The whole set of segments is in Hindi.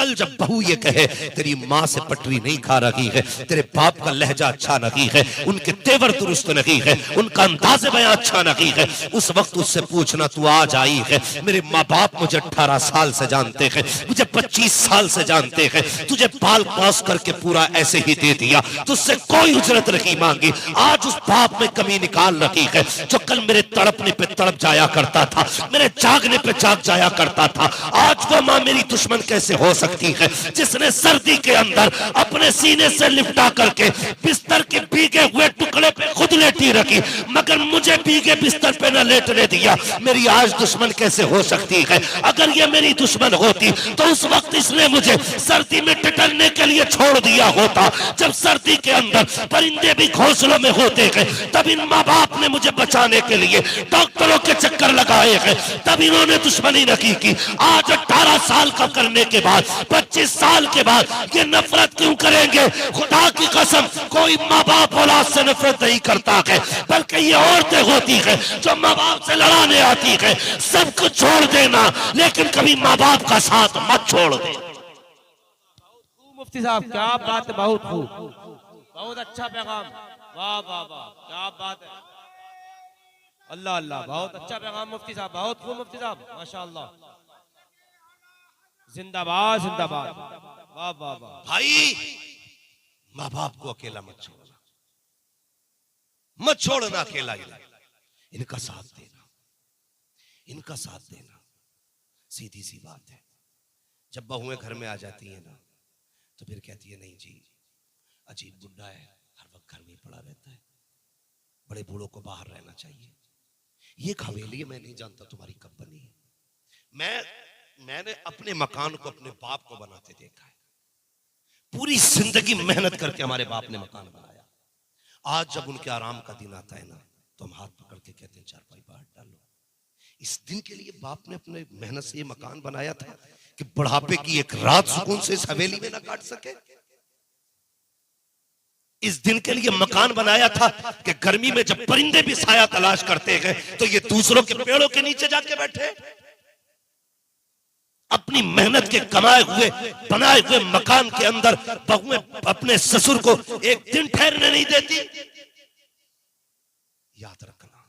कल जब बहू ये कहे तेरी माँ से पटरी नहीं खा रही है, तेरे बाप का लहजा अच्छा नहीं है, उनके तेवर दुरुस्त नहीं है, उनका अंदाज़े बयां अच्छा नहीं है, उस वक्त उससे पूछना तू आज आई है। मेरे माँ बाप मुझे 18 साल से जानते हैं, मुझे 25 साल से जानते हैं, तुझे पाल पास करके पूरा ऐसे ही दे दिया, तुझसे कोई उजरत नहीं मांगी। आज उस बाप में कमी निकाल रही है जो कल मेरे तड़पने पे तड़प जाया करता था, मेरे जागने पे जाग जाया करता था। आज वो माँ मेरी दुश्मन कैसे हो सकती है जिसने सर्दी के अंदर अपने सीने से लिपटा करके बिस्तर के भीगे हुए टुकड़े पे खुद लेटी रखी, मगर मुझे भीगे बिस्तर पे न लेटने दिया। मेरी आज दुश्मन कैसे हो सकती है? अगर ये मेरी दुश्मन होती तो उस वक्त इसने मुझे सर्दी में टटलने के लिए छोड़ दिया होता। जब सर्दी के अंदर परिंदे भी घोंसलों में होते हैं, तब इन माँ बाप ने मुझे बचाने के लिए डॉक्टरों के चक्कर लगाए हैं, तब इन्होंने दुश्मनी नहीं की। आज 18 साल का करने के बाद, 25 साल के बाद ये नफरत क्यों करेंगे? खुदा की कसम, कोई माँ बाप औलाद से नफरत नहीं करता है, बल्कि ये औरतें होती है जो माँ बाप से लड़ाने आती है। सब कुछ छोड़ देना, लेकिन कभी माँ बाप का साथ मत छोड़ दे। मुफ्ती साहब क्या बात है, बहुत खूब, बहुत अच्छा पैगाम, वाह वाह वाह, क्या बात है, अल्लाह अल्लाह, बहुत अच्छा पैगाम मुफ्ती साहब, बहुत खूब मुफ्ती साहब, माशाअल्लाह, जिंदाबाद जिंदाबाद, वाह वाह वाह। भाई माँ बाप को अकेला मत छोड़ना, मत छोड़ना अकेला, इनका साथ देना, इनका साथ देना। सीधी सी बात है, जब बहुएं घर में आ जाती है ना तो फिर कहती है नहीं जी अजीब बुड्ढा है, हर वक्त घर में ही पड़ा रहता है, बड़े बूढ़ों को बाहर रहना चाहिए। ये हवेली मैं नहीं जानता तुम्हारी कब बनी है, मैंने अपने मकान को अपने बाप को बनाते देखा है। पूरी जिंदगी मेहनत करके हमारे बाप ने मकान बनाया। आज जब उनके आराम का दिन आता है ना तो हम हाथ पकड़ के कहते हैं चारपाई बाहर डालो। इस दिन के लिए बाप ने अपने मेहनत से ये मकान बनाया था कि बुढ़ापे की एक रात सुकून से इस हवेली में ना काट सके। इस दिन के लिए मकान बनाया था कि गर्मी में जब परिंदे भी साया तलाश करते हैं तो ये दूसरों के पेड़ों के नीचे जाके बैठे। अपनी मेहनत के कमाए हुए बनाए हुए मकान के अंदर बहुएं अपने ससुर को एक दिन ठहरने नहीं देती। याद रखना,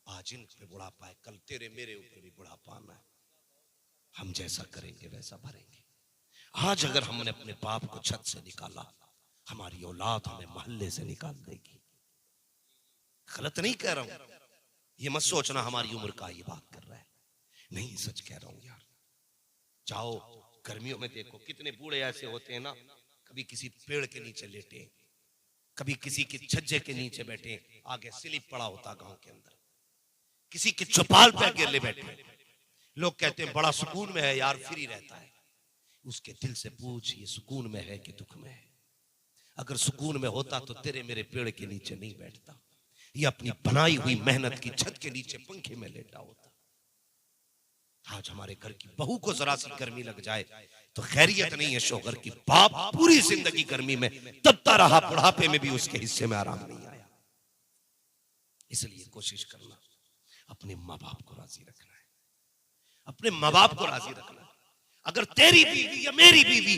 आज इन पे बुढ़ापा है, कल तेरे मेरे ऊपर भी बुढ़ापा आना है। हम जैसा करेंगे वैसा भरेंगे। आज अगर हमने अपने बाप को छत से निकाला, हमारी औलाद हमें मोहल्ले से निकाल देगी। गलत नहीं कह रहा हूं, ये मत सोचना हमारी उम्र का ये बात कर रहा है, नहीं सच कह रहा हूं यार। जाओ गर्मियों में देखो कितने बूढ़े ऐसे होते हैं ना, कभी किसी पेड़ के नीचे लेटे, कभी किसी के छज्जे के नीचे बैठे, आगे स्लिप पड़ा होता गांव के अंदर, किसी के चौपाल पे अकेले बैठे। लोग कहते हैं बड़ा सुकून में है यार, फ्री रहता है। उसके दिल से पूछ ये सुकून में है कि दुख में है। अगर सुकून में होता तो तेरे मेरे पेड़ के नीचे नहीं बैठता, ये अपनी बनाई हुई मेहनत की छत के नीचे पंखे में लेटा होता। आज हमारे घर की बहू को जरा सी गर्मी लग जाए तो खैरियत नहीं है शोहर की। बाप पूरी जिंदगी गर्मी में तपता रहा, बुढ़ापे में भी उसके हिस्से में आराम नहीं आया। इसलिए कोशिश करना अपने माँ बाप को राजी रखना है, अपने माँ बाप को राजी रखना है। अगर तेरी बीवी या मेरी बीवी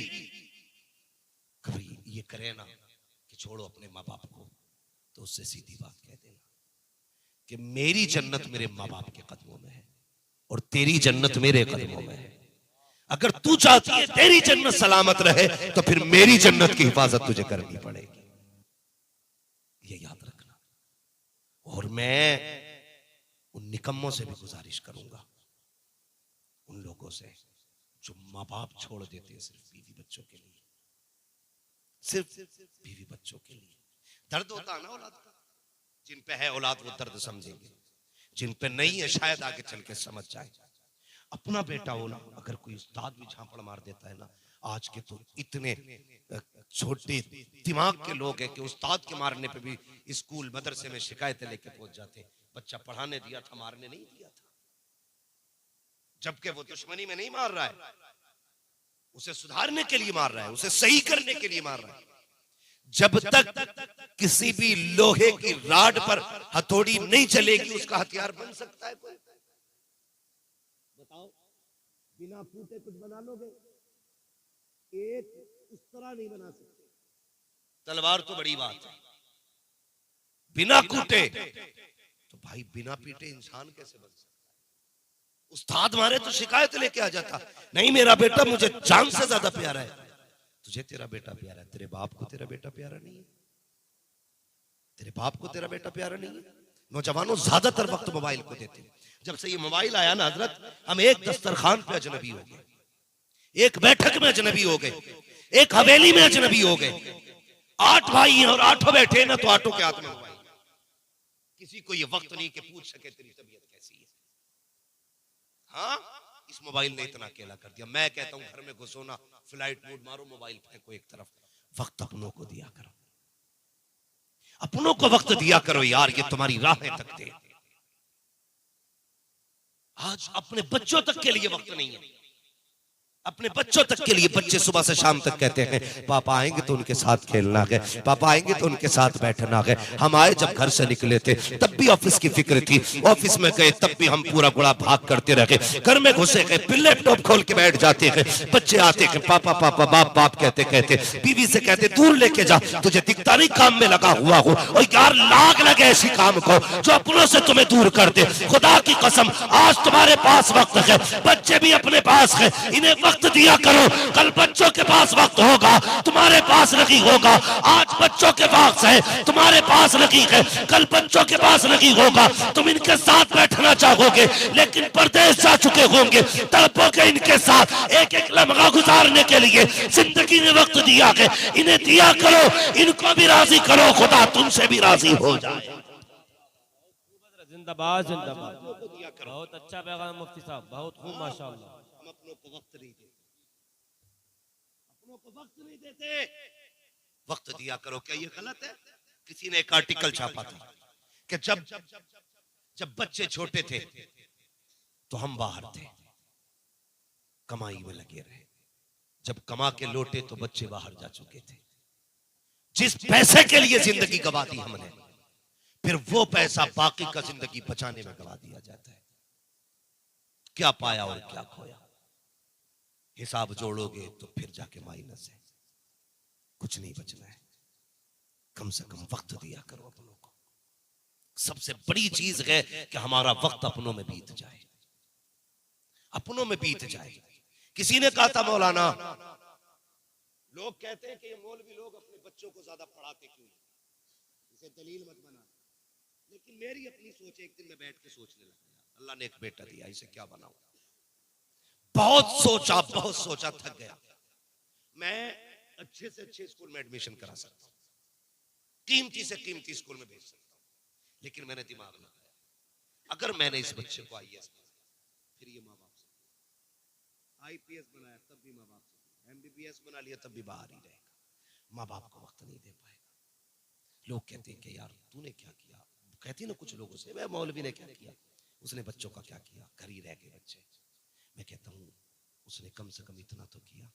कभी ये करे ना कि छोड़ो अपने माँ बाप को, तो उससे सीधी बात कह देना कि मेरी जन्नत मेरे माँ बाप के कदमों में है और तेरी जन्नत मेरे कदमों में है। अगर तू चाहती है तेरी जन्नत सलामत रहे तो फिर मेरी जन्नत की हिफाजत तुझे करनी पड़ेगी, ये याद रखना। और मैं उन निकम्मों से भी गुजारिश करूंगा, उन लोगों से जो माँ बाप छोड़ देते हैं सिर्फ बीवी बच्चों के लिए, सिर्फ बीवी बच्चों के लिए। दर्द होता है ना औलाद का, जिन पे है औलाद वो दर्द समझेंगे, जिन पे नहीं है शायद आगे चल के समझ जाए। अपना बेटा हो ना, अगर कोई उस्ताद भी झापड़ मार देता है ना, आज के तो इतने छोटे दिमाग के लोग हैं कि उस्ताद के मारने पे भी स्कूल मदरसे में शिकायतें लेके पहुंच जाते हैं। बच्चा पढ़ाने दिया था, मारने नहीं दिया था, जबकि वो दुश्मनी में नहीं मार रहा है, उसे सुधारने के लिए मार रहा है, उसे सही करने के लिए मार रहा है। जब तक किसी भी लोहे की राड पर हथौड़ी नहीं चलेगी उसका हथियार बन सकता है कोई? बताओ, बिना फूटे कुछ बना लोगे? एक उस तरह नहीं बना सकते। तलवार तो बड़ी बात है, बिना कूटे तो भाई बिना पीटे इंसान कैसे बन सकता है? उस्ताद मारे तो शिकायत लेके आ जाता, नहीं मेरा बेटा मुझे जान से ज्यादा प्यारा है। तुझे तेरा बेटा प्यारा है, तेरे बाप को तेरा बेटा प्यारा नहीं है, तेरे बाप को तेरा बेटा प्यारा नहीं है। नौजवानों ज्यादातर वक्त मोबाइल को देते हैं। जब से ये मोबाइल आया ना हजरत, हम एक दस्तरखान पे अजनबी हो गए, एक बैठक में अजनबी हो गए, एक हवेली में अजनबी हो गए। 8 भाई हैं और 8 बैठे ना तो 8 के हाथ में मोबाइल। किसी को ये वक्त नहीं कि पूछ सके तेरी तबीयत कैसी है। हाँ, इस मोबाइल ने इतना अकेला कर दिया। मैं कहता हूं घर में घुसो ना, फ्लाइट मोड मारो, मोबाइल फेंको एक तरफ, वक्त अपनों को दिया करो, अपनों को वक्त दिया करो यार, ये तुम्हारी राहें तकते हैं। आज अपने बच्चों तक के लिए वक्त नहीं है, अपने बच्चों तक के लिए। बच्चे सुबह से शाम तक कहते हैं पापा आएंगे तो उनके साथ खेलना है, पापा आएंगे तो उनके साथ बैठना है। हम आए जब घर से निकले थे तब भी ऑफिस की फिक्र थी, ऑफिस में गए तब भी हम पूरा गुड़ा भाग करते रहे, घर में घुसे गए फिर लैपटॉप खोल के बैठ जाते हैं। बच्चे आते हैं पापा पापा बाप बाप कहते कहते, बीवी से कहते दूर लेके जा, तुझे दिखता नहीं काम में लगा हुआ हो। और यार लाग लगे ऐसी काम को जो अपनों से तुम्हें दूर कर दे। खुदा की कसम आज तुम्हारे पास वक्त है, बच्चे भी अपने पास है, इन्हें वक्त दिया करो। कल बच्चों के पास वक्त होगा, तुम्हारे पास नहीं होगा। आज बच्चों के पास है, तुम्हारे पास नहीं है, कल बच्चों के पास नहीं होगा। तुम इनके साथ बैठना चाहोगे लेकिन परदेश जा चुके होंगे, तड़पोगे इनके साथ। एक एक लम्हा गुजारने के लिए जिंदगी में वक्त दिया है, इन्हें दिया करो, इनको भी राजी करो, खुदा तुमसे भी राजी हो जाए। जिंदाबाद जिंदाबाद। बहुत अच्छा पैगाम मुफ्ती साहब, बहुत खूब माशाअल्लाह। हम अपनों को वक्त नहीं देते, अपनों को वक्त नहीं देते, वक्त दिया करो। क्या ये गलत है? किसी ने एक आर्टिकल छापा था कि जब बच्चे छोटे थे तो हम बाहर थे, कमाई में लगे रहे, जब कमा के लौटे तो बच्चे बाहर जा चुके थे। जिस पैसे के लिए जिंदगी गवा दी हमने, फिर वो पैसा बाकी का जिंदगी बचाने में गवा दिया जाता है। क्या पाया और क्या खोया, हिसाब जोड़ोगे तो फिर जाके माइनस है, कुछ नहीं बचना है। कम से कम वक्त दिया करो अपनों को। सबसे बड़ी चीज है कि हमारा वक्त अपनों में बीत जाए, अपनों में बीत जाए। किसी ने कहा था मौलाना, लोग कहते हैं कि ये मौलवी लोग अपने बच्चों को ज्यादा पढ़ाते क्यों हैं, इसे दलील मत बना। लेकिन मेरी अपनी सोच, एक दिन मैं बैठ के सोचने लगा, अल्लाह ने एक बेटा दिया, इसे क्या बनाऊं। बहुत सोचा, थक गया। मैं अच्छे से अच्छे स्कूल में एडमिशन करा सकता हूं, कीमती से कीमती स्कूल में भेज सकता हूं, लेकिन मैंने दिमाग लगाया, अगर मैंने इस बच्चे को आईएएस फिर ये माँ बाप से, आईपीएस बनाया तब भी माँ बाप से, एमबीबीएस बना लिया तब भी बाहर ही रहेगा, माँ बाप को वक्त नहीं दे पाएगा। लोग कहते हैं कि यार तूने क्या किया, कहती ना कुछ लोगों से, वह मौलवी ने क्या किया, उसने बच्चों का क्या किया, घर ही रह गए बच्चे। मैं कहता हूँ उसने कम से कम इतना तो किया।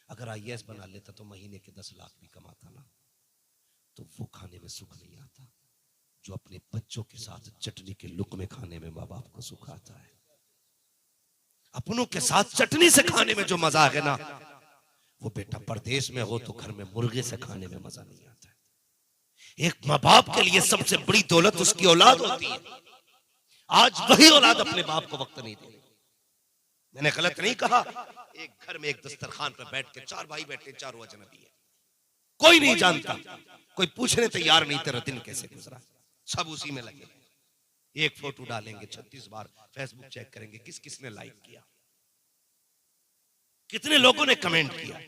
अगर आईएएस बना लेता तो महीने के 10 लाख भी कमाता ना, तो वो खाने में सुख नहीं आता जो अपने बच्चों के साथ चटनी के लुक़मे खाने में माँ बाप को सुख आता है। अपनों के साथ चटनी से खाने में जो मजा है ना, वो बेटा परदेश में हो तो घर में मुर्गे से खाने में मजा नहीं आता है। एक माँ बाप के लिए सबसे बड़ी दौलत उसकी औलाद होती है। आज वही औलाद अपने बाप को वक्त नहीं दे। मैंने गलत नहीं कहा, एक घर में एक दस्तरखान पर बैठ के 4 भाई बैठे, चारों अजनबी है, कोई नहीं जानता, कोई पूछने तैयार नहीं तेरा दिन कैसे गुजरा, सब उसी में लगे। एक फोटो डालेंगे 36 बार फेसबुक चेक करेंगे किस किसने लाइक किया, कितने लोगों ने कमेंट किया।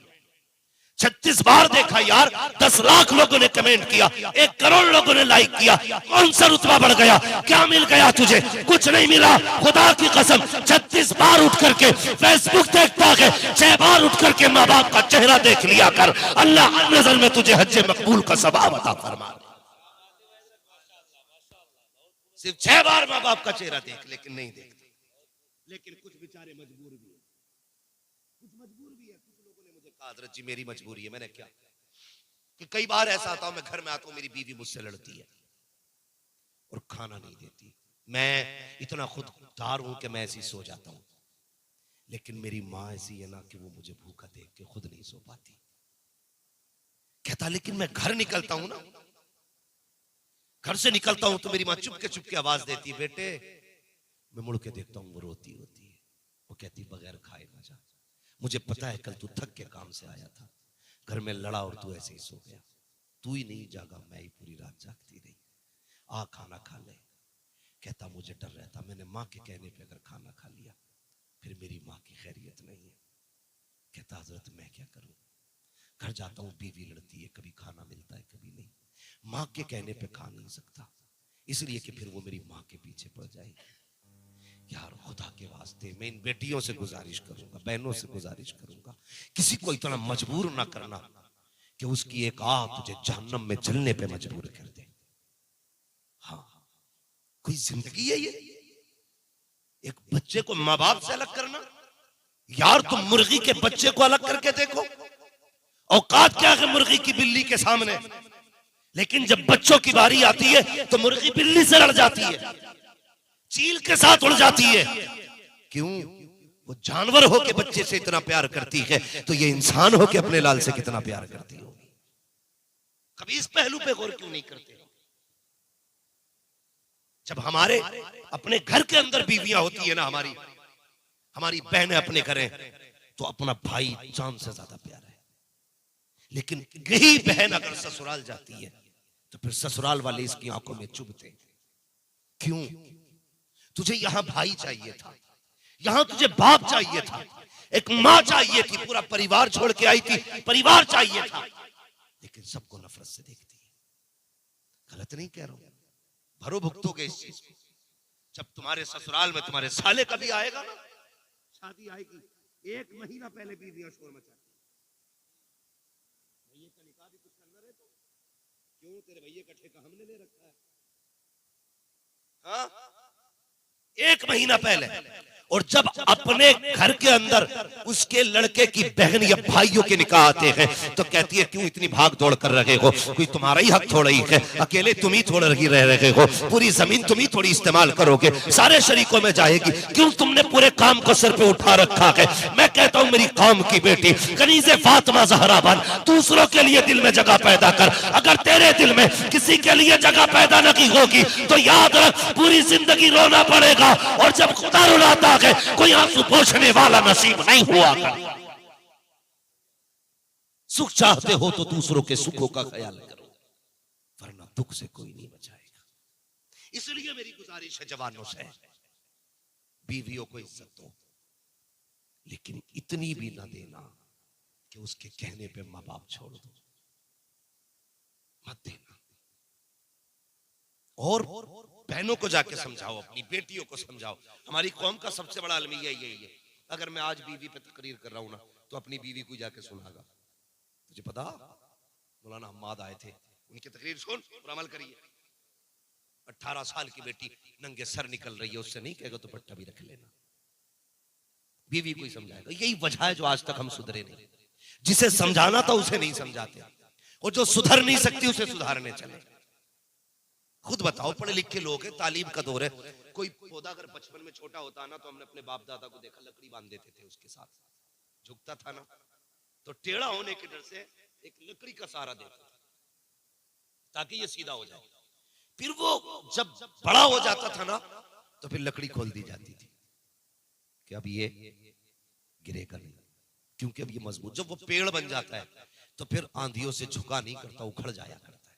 36 बार देखा यार, 10 लाख लोगों ने कमेंट किया, 1 करोड़ लोगों ने लाइक किया। कौन सा रुतबा बढ़ गया, क्या मिल गया तुझे? कुछ नहीं मिला। खुदा की कसम 36 बार उठ करके फेसबुक देखता है, 6 बार उठ करके माँ बाप का चेहरा देख लिया कर, अल्लाह नजर में तुझे हज्जे मकबूल का सवाब अता फरमा। सिर्फ 6 बार माँ बाप का चेहरा देख, लेकिन नहीं देखते। लेकिन कुछ बेचारे मजबूर भी है, कुछ मजबूर भी है। कुछ लोगों ने मुझे कहा हज़रत जी मेरी मजबूरी है। मैंने क्या कि कई बार ऐसा आता हूं, मैं घर में आता हूं, मेरी बीवी मुझसे लड़ती है और खाना नहीं देती। मैं इतना खुददार हूं कि मैं ऐसी सो जाता हूं, लेकिन मेरी माँ ऐसी है ना कि वो मुझे भूखा देख के खुद नहीं सो पाती। कहता लेकिन मैं घर निकलता हूं ना, घर से निकलता हूं तो मेरी माँ चुपके चुपके आवाज देती है, बेटे। मैं मुड़ के देखता हूं वो रोती होती है। वो कहती बगैर खाए ना जा, मुझे पता है कल तू थक के काम से आया था, घर में लड़ा और तू ऐसे ही सो गया। तू ही नहीं जागा, मैं ही पूरी रात जागती रही। आ खाना खा ले। कहता मुझे डर रहता, मैंने माँ के कहने पे अगर खाना खा लिया फिर मेरी माँ की खैरियत नहीं है। कहता हजरत मैं क्या करूं, घर जाता हूं बीवी लड़ती है, कभी खाना मिलता है कभी नहीं, माँ के कहने पे खा नहीं सकता, इसलिए कि फिर वो मेरी माँ के पीछे पड़ जाएगी। यार खुदा के वास्ते मैं इन बेटियों से गुजारिश करूंगा, बहनों से गुजारिश करूंगा, किसी को इतना मजबूर ना करना कि उसकी एक आह तुझे जहन्नम में जलने पे मजबूर कर दे। हाँ, कोई जिंदगी है ये? एक बच्चे को माँ बाप से अलग करना? यार तुम मुर्गी के बच्चे को अलग करके देखो, औकात क्या है मुर्गी की बिल्ली के सामने, लेकिन जब बच्चों की बारी आती है तो मुर्गी बिल्ली से लड़ जाती है, चील के साथ उड़ जाती है। क्यों? वो जानवर हो के बच्चे से इतना प्यार करती है, तो ये इंसान हो के अपने लाल से कितना प्यार करती होगी। कभी इस पहलू पे गौर क्यों नहीं करते? जब हमारे अपने घर के अंदर बीवियां होती है ना, हमारी बहनें अपने घर हैं, तो अपना भाई जान से ज्यादा प्यारा है। लेकिन यही बहन अगर ससुराल जाती है तो फिर ससुराल वाले इसकी आंखों में चुभते। क्यों? तुझे यहां भाई चाहिए था, यहां तुझे बाप चाहिए था, एक मां चाहिए थी, पूरा परिवार छोड़ के आई थी, परिवार चाहिए था, लेकिन सबको नफरत से देखती है। गलत नहीं कह रहा हूं, भरो भुगतोगे इस चीज को। जब तुम्हारे ससुराल में तुम्हारे साले कभी आएगा ना, शादी आएगी, 1 महीना पहले बीवियां शोर मचाती, भैया का निकाह भी कुछ करना रहे तो क्यों, तेरे भैया का ठेका हमने ले रखा है। हाँ, 1 महीना पहले। और जब अपने घर के अंदर उसके लड़के की बहन या भाइयों के निकाह आते हैं तो कहती है क्यों इतनी भाग दौड़ कर रहे हो, कोई तुम्हारा ही हक थोड़ा ही है, अकेले तुम ही थोड़ा रही रह रहे हो, पूरी जमीन तुम ही थोड़ी इस्तेमाल करोगे, सारे शरीकों में जाएगी, क्यों तुमने पूरे काम को सर पे उठा रखा है। मैं कहता हूं मेरी कौम की बेटी कनीज़े फातिमा ज़हरा बन, दूसरों के लिए दिल में जगह पैदा कर। अगर तेरे दिल में किसी के लिए जगह पैदा नहीं होगी तो याद रख पूरी जिंदगी रोना पड़ेगा, और जब खुदा रुलाता है कोई आंसू पोंछने वाला नसीब नहीं हुआ करता। सुख चाहते हो तो दूसरों के सुखों का ख्याल करो, वरना दुख से कोई नहीं बचाएगा। इसलिए मेरी गुजारिश है जवानों से, बीवियों को इज्जत दो, लेकिन इतनी भी ना देना कि उसके कहने पे माँ बाप छोड़ दो, मत देना। और बहनों को जाके समझाओ, अपनी बेटियों को समझाओ। हमारी कौम का सबसे बड़ा अलमिया यही है, अगर मैं आज बीवी पे तकरीर कर रहा हूं ना तो अपनी बीवी को जाके सुनागा। तुझे पता मौलाना हम्माद आए थे, उनकी तकरीर सुन और अमल करिए। 18 साल की बेटी नंगे सर निकल रही है, उससे नहीं कहेगा तो पट्टा भी रख लेना, बीवी को ही समझाएगा। यही वजह है जो आज तक हम सुधरे नहीं। जिसे समझाना था उसे नहीं समझाते, और जो सुधर नहीं सकती उसे सुधारने चले। खुद बताओ, पढ़े लिखे लोग हैं, तालीम का दौर है, कोई पौधा अगर बचपन में छोटा होता ना तो हमने अपने बाप दादा को देखा लकड़ी बांध देते थे, उसके साथ झुकता था ना तो टेढ़ा होने के डर से एक लकड़ी का सहारा देता था ताकि ये सीधा हो जाए। फिर वो जब बड़ा हो जाता था ना तो फिर लकड़ी खोल दी जाती थी कि अब ये गिरेगा नहीं, क्योंकि अब ये मजबूत। जब वो पेड़ बन जाता है तो फिर आंधियों से झुका नहीं करता, उखड़ जाया करता है।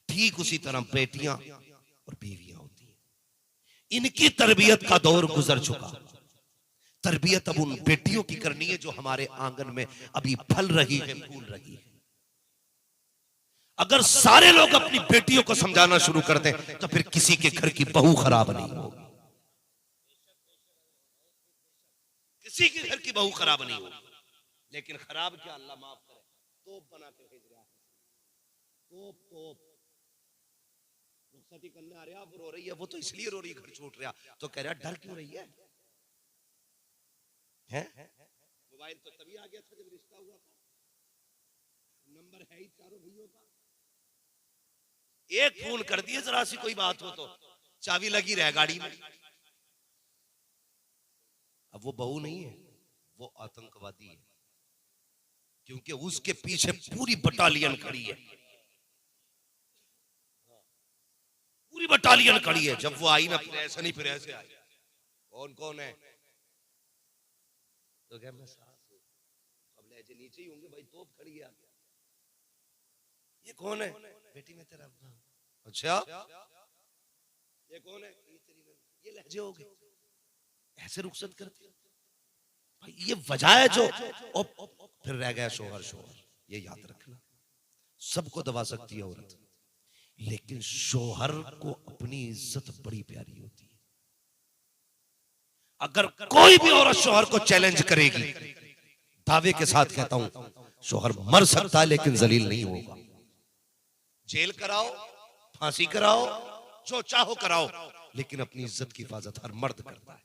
ठीक उसी तरह बेटियां और बीवियां होती हैं, इनकी तरबियत का दौर गुजर चुका। तरबियत अब उन बेटियों की करनी है जो हमारे आंगन में अभी फल रही है, फूल रही है। अगर सारे लोग अपनी बेटियों को समझाना शुरू कर दें तो फिर किसी के घर की बहू खराब नहीं होगी, किसी के घर की बहू खराब नहीं होगी। लेकिन खराब क्या, अल्लाह माफ करे, तोप बना के भेज रहा है, तोप रुखसती करने आ रहा, वो रो रही है, वो तो इसलिए रो रही है घर छूट रहा, तो कह रहा डर क्यों रही है? मोबाइल तो तभी आ गया था जब रिश्ता हुआ था, नंबर है ही चारों भैयों का, एक फोन कर दिए जरा सी कोई बात हो तो चाबी लगी रह गाड़ी में। अब वो बहू नहीं है, वो आतंकवादी है। क्योंकि उसके पीछे पूरी बटालियन खड़ी है, पूरी बटालियन खड़ी है। जब वो आई ना, फिर ऐसा नहीं, फिर ऐसे आई। कौन कौन है? तो क्या मैं सास हूं। अब लहजे नीचे ही होंगे भाई, तोप खड़ी है आगे। ये कौन है? बेटी मैं तेरा अब्बा हूं। अच्छा, ये कौन है? ये तेरी बहन। ये लहजे हो गए, ऐसे रुखसत करते भाई। ये वजह है जो। फिर रह गया शोहर। शोहर ये याद रखना, सबको दबा सकती है औरत, लेकिन शोहर को अपनी इज्जत बड़ी प्यारी होती है। अगर कोई भी औरत शोहर को चैलेंज करेगी, दावे के साथ कहता हूं, शोहर मर सकता है लेकिन जलील नहीं होगा। जेल कराओ, फांसी कराओ, जो चाहो कराओ, लेकिन अपनी इज्जत की हिफाजत हर मर्द करता है।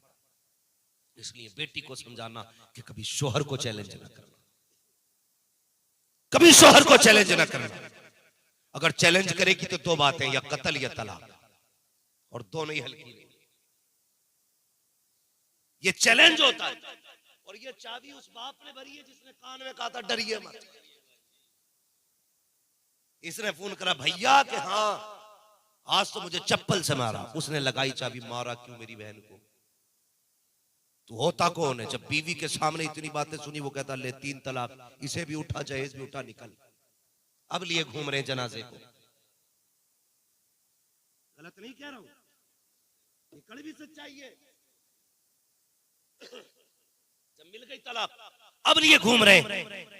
इसलिए बेटी को समझाना कि कभी शोहर को चैलेंज ना करना, कभी शोहर को चैलेंज ना करना। अगर चैलेंज करेगी तो दो बातें, या कत्ल या तलाक, और दोनों ही हल्की नहीं। ये चैलेंज होता है। और ये चाबी उस बाप ने भरी है जिसने कान में कहा था डरिए मत। इसने फोन करा भैया कि हाँ आज तो मुझे चप्पल से मारा। उसने लगाई चाबी, मारा क्यों मेरी बहन को? तू होता कौन है? जब बीवी के सामने इतनी बातें सुनी, वो कहता ले 3 तलाक, इसे भी उठा, जहेज भी उठा, निकल। अब लिए घूम रहे जनाजे को। गलत नहीं कह रहा हूं, ये कड़वी सच्चाई है। जब मिल गई तलाक, अब लिए घूम रहे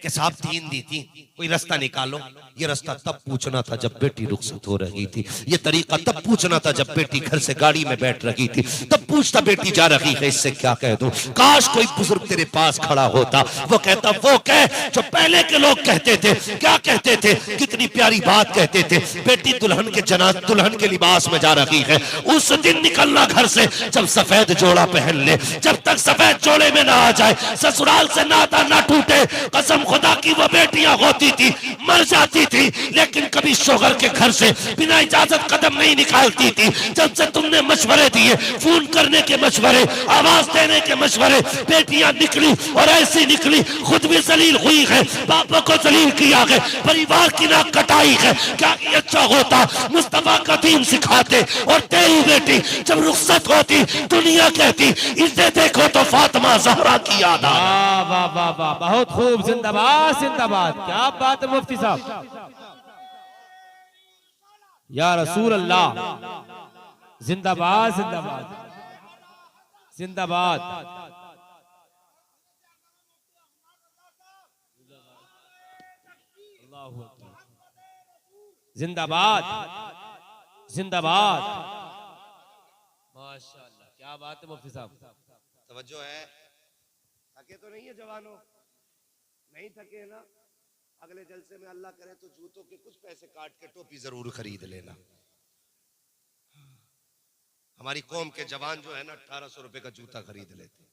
कि साहब 3 दी थी, कोई रास्ता निकालो। ये रास्ता तब पूछना था जब बेटी रुखसत हो रही थी। ये तरीका तब पूछना था जब बेटी घर से गाड़ी में बैठ रही थी। तब पूछता बेटी जा रही है, इससे क्या कह दूं? काश कोई बुजुर्ग तेरे पास खड़ा होता, वो कहता वो कह जो पहले के लोग कहते थे। क्या कहते थे? कितनी प्यारी बात कहते थे। बेटी दुल्हन के दुल्हन के लिबास में जा रही है। उस दिन निकलना घर से जब सफेद जोड़ा पहन ले। जब तक सफेद जोड़े में ना आ जाए, ससुराल से नाता ना टूटे। कसम खुदा की वो बेटियां होती थी, मर जाती थी, लेकिन कभी शोहर के घर से बिना इजाजत कदम नहीं निकालती थी। जब से तुमने मशवरे दिए, फोन करने के मशवरे, आवाज देने के मशवरे, बेटियां निकली और ऐसी निकली, खुद भी जलील हुई है, पापा को जलील किया है, परिवार की नाक कटाई है। क्या अच्छा होता मुस्तफा का दीन सिखाते और तेरी बेटी जब रुखसत होती, दुनिया कहती इसे देखो तो फातिमा ज़हरा की याद आ। वाह वाह वाह वाह, बहुत खूब। जिंदाबाद जिंदाबाद, क्या बात है मुफ्ती साहब। या रसूल अल्लाह, जिंदाबाद जिंदाबाद जिंदाबाद। जिंदाबाद जिंदाबाद। माशाअल्लाह, क्या बात है मुफ्ती साहब। तवज्जो है। थके तो नहीं है जवानों? नहीं थके ना? अगले जलसे में अल्लाह करे तो जूतों के कुछ पैसे काट के टोपी जरूर खरीद लेना। हमारी कौम के जवान जो है ना, 1800 रुपए का जूता खरीद लेते।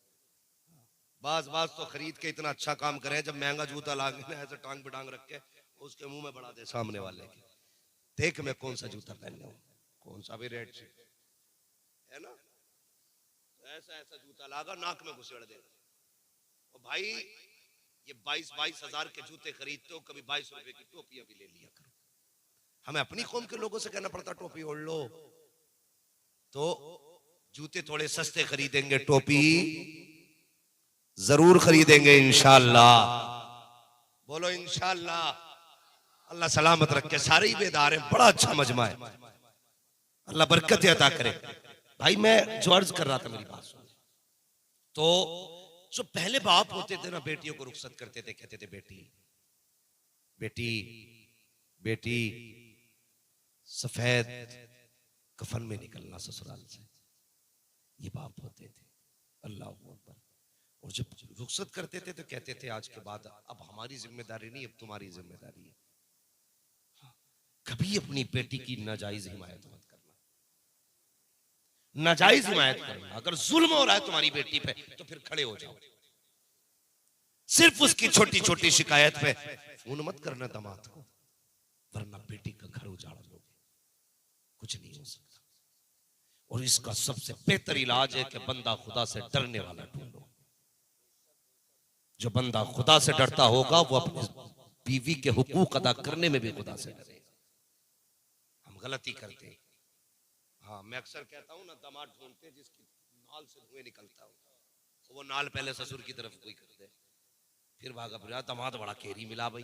बाज बाज तो खरीद के इतना अच्छा काम करे, जब महंगा जूता लागे ना, ऐसे टांग बिटांग रख के उसके मुंह में बढ़ा दे सामने वाले के, देख मैं कौन सा जूता पहन हूं, कौन सा भी रेड है ना, ऐसा ऐसा जूता लागा, नाक में घुसेड़ देगा। और भाई ये 22-22 हजार के जूते खरीदते हो, कभी 22 रुपए की टोपियां भी ले लिया करो। हमें अपनी कौम के लोगों से कहना पड़ता टोपी ओढ़ लो, तो जूते थोड़े सस्ते खरीदेंगे, टोपी जरूर खरीदेंगे इंशाअल्लाह। बोलो इंशाअल्लाह। अल्लाह सलामत रखे, सारे ही बेदार हैं, बड़ा अच्छा मजमा है, अल्लाह बरकत अता करे। भाई मैं जो अर्ज कर रहा था, मेरी बात सुन। तो जो पहले बाप होते थे ना, बेटियों को रुखसत करते थे, कहते थे बेटी बेटी बेटी सफेद कफन में निकलना ससुराल से, ये बाप होते थे। अल्लाह अकबर। और जब रुखसत करते थे तो कहते थे आज के बाद अब हमारी जिम्मेदारी नहीं, अब तुम्हारी जिम्मेदारी है। कभी अपनी बेटी की नाजायज हिमायत मत करना, नाजायज हिमायत करना। अगर जुल्म हो रहा है तुम्हारी बेटी पे तो फिर खड़े हो जाओ। सिर्फ उसकी छोटी छोटी शिकायत पे फोन मत करना दामाद को, वरना बेटी का घर उजाड़ लोगे, कुछ नहीं हो सकता। और इसका सबसे बेहतर इलाज है कि बंदा खुदा से डरने वाला ढूंढो। जो बंदा खुदा से डरता होगा वो अपनी बीवी के हुकूक अदा करने में भी खुदा से डरे। हम गलती करते हैं। हाँ, मैं अक्सर कहता हूँ ना, दामाद ढूंढते जिसकी नाल से धुएं निकलता हो, तो वो नाल पहले ससुर की तरफ कोई कर दे, फिर भागा फिर दामाद बड़ा केरी मिला भाई।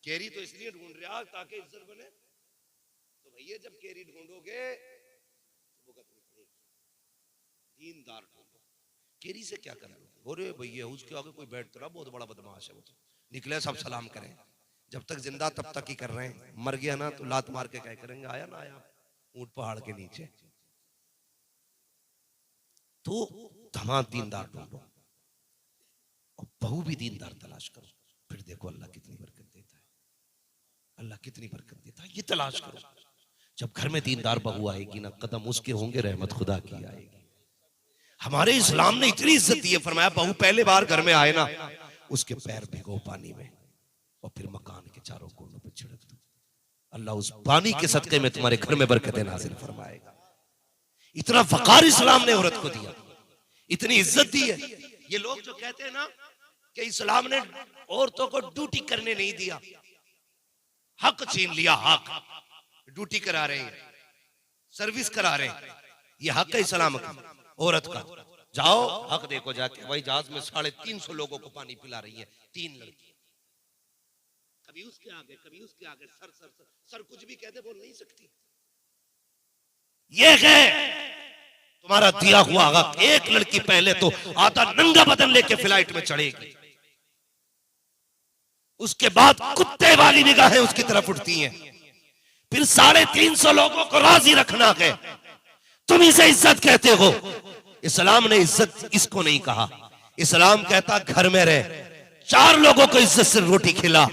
केरी तो इसलिए ढूंढ रहा ताकि इज्जत बने। तो भैया जब केरी ढूंढोगे तो वो कतनी पड़ेगी। दीनदार ढूंढो। केरी से क्या कर लो? अरे भैया उसके आगे कोई बैठ तो रहा, बहुत बड़ा बदमाश है वो, तो निकले सब सलाम करें। जब तक जिंदा तब तक ही कर रहे हैं, मर गया ना तो लात मार के क्या करेंगे, आया ना आया ऊंट पहाड़ के नीचे। तो दामाद दीनदार ढूंढो और बहू भी दीनदार तलाश करो, फिर देखो अल्लाह कितनी बरकत देता है। अल्लाह कितनी बरकत देता है, ये तलाश करो। जब घर में दीनदार बहू आएगी ना, कदम उसके होंगे, रहमत खुदा की आएगी। हमारे इस्लाम ने इतनी इज्जत दी है, फरमाया बहू पहले बार घर में आए ना, उसके पैर भिगो पानी में और फिर मकान के चारों कोनों पर छिड़क दो। अल्लाह उस पानी के सदके में तुम्हारे घर में बरकतें नाज़िल फरमाएगा। इतना वकार इस्लाम ने औरत को दिया, इतनी इज्जत दी है। ये लोग जो कहते हैं ना कि इस्लाम ने औरतों को ड्यूटी करने नहीं दिया, हक छीन लिया, हक ड्यूटी करा रहे हैं, सर्विस करा रहे हैं, ये हक है इस्लाम का औरत का। जाओ हक देखो जाके, भाई जहाज में 350 लोगों को पानी पिला रही है 3 लड़की, कभी उसके आगे कभी उसके आगे, सर सर सर, सर कुछ भी कहते बोल नहीं सकती। ये है तुम्हारा दिया हुआ हक। एक लड़की पहले तो आधा नंगा बदन लेके फ्लाइट में चढ़ेगी, उसके बाद कुत्ते वाली निगाहें उसकी तरफ उठती हैं, फिर 350 लोगों को राजी रखना है। तुम इसे इज्जत कहते हो। इस्लाम ने इज्जत इसको नहीं कहा। इस्लाम कहता घर में रह, 4 लोगों को इज्जत से रोटी खिला,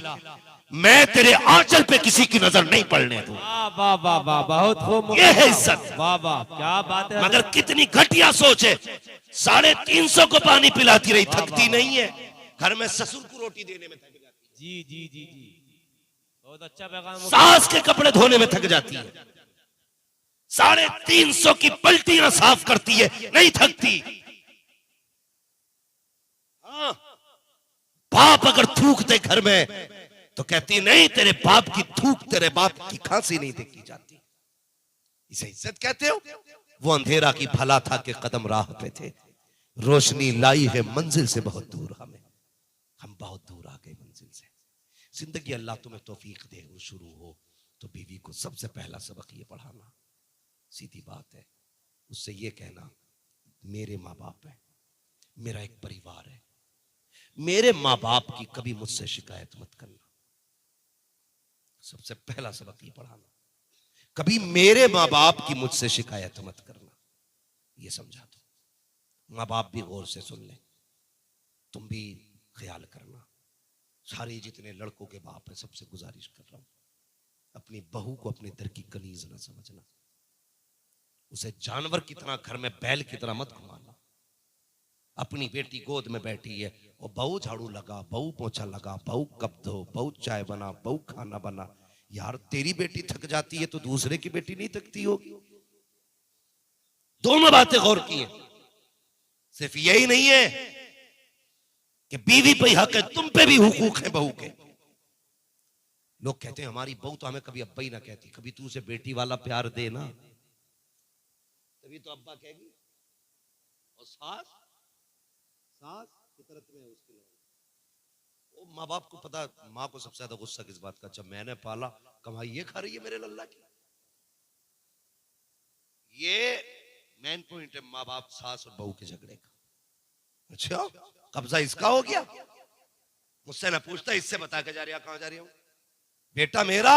मैं तेरे आंचल पे किसी की नजर नहीं पड़ने दूं। वाह वाह वाह, बहुत खूब, ये है इज्जत। वाह वाह, क्या बात है। मगर कितनी घटिया सोच है, 350 को पानी पिलाती रही, थकती नहीं है। घर में ससुर को रोटी देने में थक जाती है, जी जी जी जी, बहुत अच्छा पैगाम। सास के कपड़े धोने में थक जाती है, 350 की पलटियां साफ करती है, नहीं थकती। हाँ, बाप अगर थूकते घर में तो कहती नहीं, तेरे बाप की थूक तेरे बाप की खांसी नहीं देखी जाती। इसे इज्जत कहते हो? वो अंधेरा की भला था कि कदम राह पे थे, रोशनी लाई है मंजिल से बहुत दूर हमें, हम बहुत दूर आ गए मंजिल से। जिंदगी अल्लाह तुम्हें तौफीक दे, वो शुरू हो तो बीवी को सबसे पहला सबक ये पढ़ाना, सीधी बात है। उससे ये कहना मेरे माँ बाप है, मेरा एक परिवार है, मेरे माँ बाप की कभी मुझसे शिकायत मत करना। सबसे पहला सबक ये पढ़ाना, कभी मेरे माँ बाप की मुझसे शिकायत मत करना, ये समझा दो। माँ बाप भी गौर से सुन ले, तुम भी ख्याल करना। सारे जितने लड़कों के बाप है, सबसे गुजारिश कर रहा हूं, अपनी बहू को अपने दर की कनीज ना समझना, उसे जानवर की तरह, घर में बैल की तरह मत घुमाना। अपनी बेटी गोद में बैठी है और बहू झाड़ू लगा, बहू पोछा लगा, बहू कप धो, बहू चाय बना, बहू खाना बना। यार तेरी बेटी थक जाती है तो दूसरे की बेटी नहीं थकती होगी? दोनों बातें गौर की हैं। सिर्फ यही नहीं है कि बीवी पे हक है, तुम पे भी हुकूक है बहू के। लोग कहते हैं हमारी बहू तो हमें कभी अब्बा ही ना कहती, कभी तू उसे बेटी वाला प्यार दे ना, तभी तो अब्बा कहेगी। और सास फितरत में है उसके लिए। वो माँ बाप को पता, माँ को सबसे ज्यादा गुस्सा किस बात का, जब मैंने पाला कमाई ये खा रही है मेरे लल्ला की। ये मेन पॉइंट है माँ बाप सास और बहू के झगड़े का। अच्छा कब्जा इसका हो गया, मुझसे ना पूछता, इससे बता के जा रही, कहां जा रही हूं बेटा मेरा,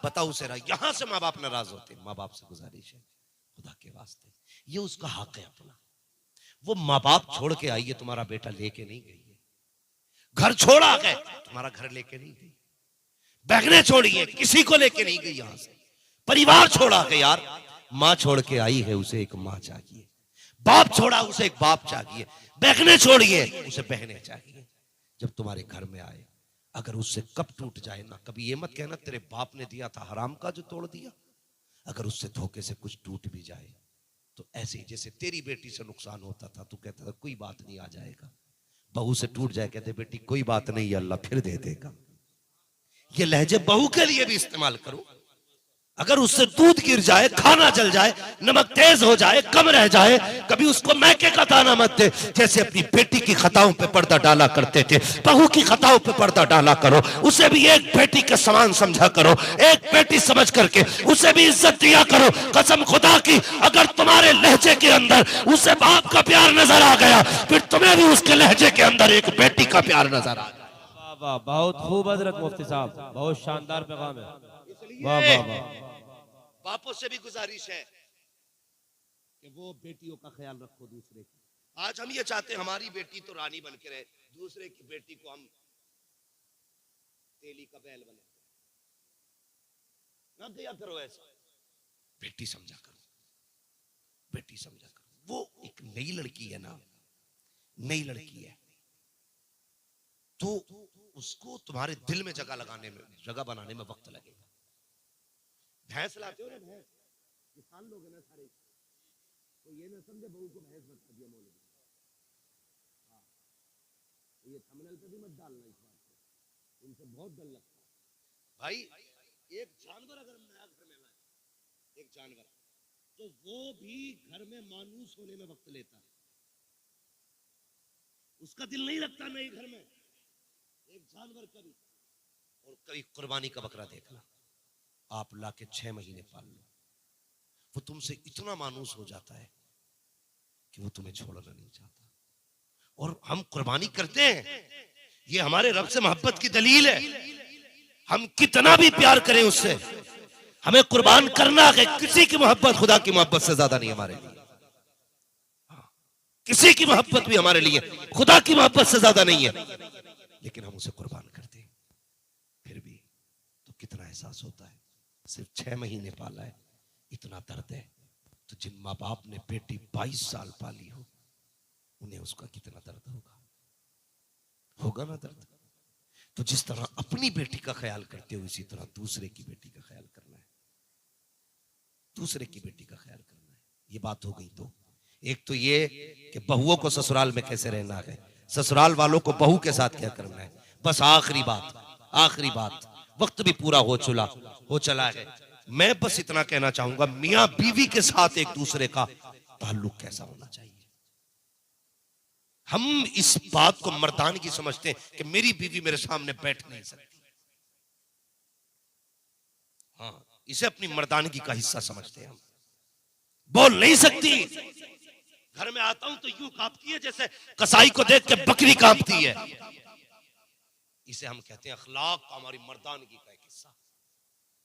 बताओ उसे रहा। यहां से माँ बाप नाराज होते। माँ बाप से गुजारिश है खुदा के वास्ते, ये उसका हक है अपना। वो माँ बाप छोड़ के आई है, तुम्हारा बेटा लेके नहीं गई है। घर छोड़ा है, तुम्हारा घर लेके नहीं गई। बहनें छोड़ी है, किसी को लेके नहीं गई। यहां से परिवार छोड़ा है यार। माँ छोड़ के आई है, उसे एक माँ चाहिए। बाप छोड़ा, उसे एक बाप चाहिए। बहनें छोड़िए, उसे बहनें चाहिए। जब तुम्हारे घर में आए, अगर उससे कब टूट जाए ना, कभी ये मत कहना तेरे बाप ने दिया था हराम का जो तोड़ दिया। अगर उससे धोखे से कुछ टूट भी जाए, तो ऐसे ही जैसे तेरी बेटी से नुकसान होता था, तू कहता था कोई बात नहीं, आ जाएगा। बहू से टूट जाए, कहते बेटी कोई बात नहीं, अल्लाह फिर दे देगा। ये लहजे बहू के लिए भी इस्तेमाल करो। अगर उससे दूध गिर जाए, खाना जल जाए, नमक तेज हो जाए, कम रह जाए, कभी उसको मैके का दाना मत दे। जैसे अपनी बेटी की खताओं पे पर्दा डाला करते थे, बहू की खताओं पे पर्दा डाला करो। उसे भी एक बेटी के समान समझा करो, एक बेटी समझ करके उसे भी इज्जत दिया करो। कसम खुदा की, अगर तुम्हारे लहजे के अंदर उसे बाप का प्यार नजर आ गया, फिर तुम्हें भी उसके लहजे के अंदर एक बेटी का प्यार नजर आ गया। वाह वाह, बहुत खूब हजरत मुफ्ती साहब, बहुत शानदार पैगाम है। वाह वाह वाह। बापों से भी गुजारिश है कि वो बेटियों का ख्याल रखो दूसरे की। आज हम ये चाहते हैं हमारी बेटी तो रानी बन के रहे, दूसरे की बेटी को हम तेली का बैल बने। ना दिया करो ऐसा। बेटी समझा करो, बेटी समझा करो। वो एक नई लड़की है ना, नई लड़की है, तो उसको तुम्हारे दिल में जगह लगाने में, जगह बनाने में वक्त लगेगा। भैंस लाते हो ना, भैंस किसान लोग हैं ना सारे, तो ये ना समझे बहू को भैंस बता दिया मौलवी। हाँ, तो ये थंबनेल पे भी मत डालना इस बात को, इनसे बहुत डर लगता है भाई। एक जानवर अगर नया घर में लाए, एक जानवर, तो वो भी घर में मानूस होने में वक्त लेता है। उसका दिल नहीं लगता नए घर में, एक जानवर कभी। और कभी कुर्बानी का बकरा देखना, आप लाके 6 महीने पाल लो, वो तुमसे इतना मानूस हो जाता है कि वो तुम्हें छोड़ना नहीं चाहता। और हम कुर्बानी करते हैं, ये हमारे रब से मोहब्बत की दलील है। हम कितना भी प्यार करें उससे, हमें कुर्बान करना है। किसी की मोहब्बत खुदा की मोहब्बत से ज्यादा नहीं हमारे लिए। किसी की मोहब्बत भी हमारे लिए खुदा की मोहब्बत से ज्यादा नहीं है, लेकिन हम उसे कुर्बान करते हैं। फिर भी तो कितना एहसास होता है। सिर्फ 6 महीने पाला है, इतना दर्द है। तो जिन माँ बाप ने बेटी 22 साल पाली हो, उन्हें उसका कितना दर्द होगा, होगा ना दर्द। तो जिस तरह अपनी बेटी का ख्याल करते हो, इसी तरह दूसरे की बेटी का ख्याल करना है, दूसरे की बेटी का ख्याल करना है। ये बात हो गई। तो एक तो ये कि बहुओं को ससुराल में कैसे रहना है, ससुराल वालों को बहू के साथ क्या करना है। बस आखिरी बात, आखिरी बात, वक्त भी पूरा हो चला है। मैं बस इतना कहना चाहूंगा, मियां बीवी के साथ एक दूसरे का ताल्लुक कैसा होना चाहिए। हम इस बात को मर्दानगी समझते हैं कि मेरी बीवी मेरे सामने बैठ नहीं सकती। हाँ, इसे अपनी मर्दानगी का हिस्सा समझते हैं हम। बोल नहीं सकती, घर में आता हूं तो यूं कांपती है जैसे कसाई को देख के बकरी कांपती है। इसे हम कहते हैं अखलाक का, हमारी मर्दानगी का एक हिस्सा।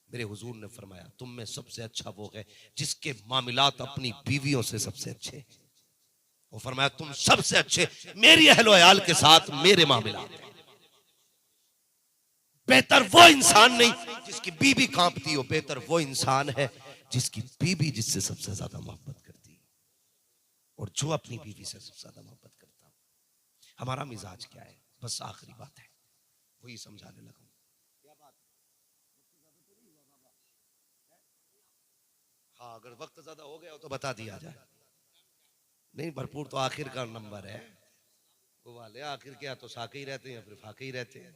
मेरे हुजूर ने फरमाया, तुम में सबसे अच्छा वो है जिसके मामलात अपनी बीवियों से सबसे अच्छे। वो फरमाया तुम सबसे अच्छे मेरी अहलो अयाल के साथ मेरे मामलात। बेहतर वो इंसान नहीं जिसकी बीवी कांपती हो, बेहतर वो इंसान है जिसकी बीवी जिससे सबसे ज्यादा मोहब्बत करती है, और जो अपनी बीवी से सबसे ज्यादा मोहब्बत करता हो। हमारा मिजाज क्या है, बस आखिरी बात है, वही समझाने लगा। क्या बात? हाँ, अगर वक्त ज्यादा हो गया हो तो बता दिया जाए। नहीं, भरपूर तो आखिर का नंबर है वो वाले। आखिर क्या, तो साके ही रहते हैं, फिर फाके ही रहते हैं।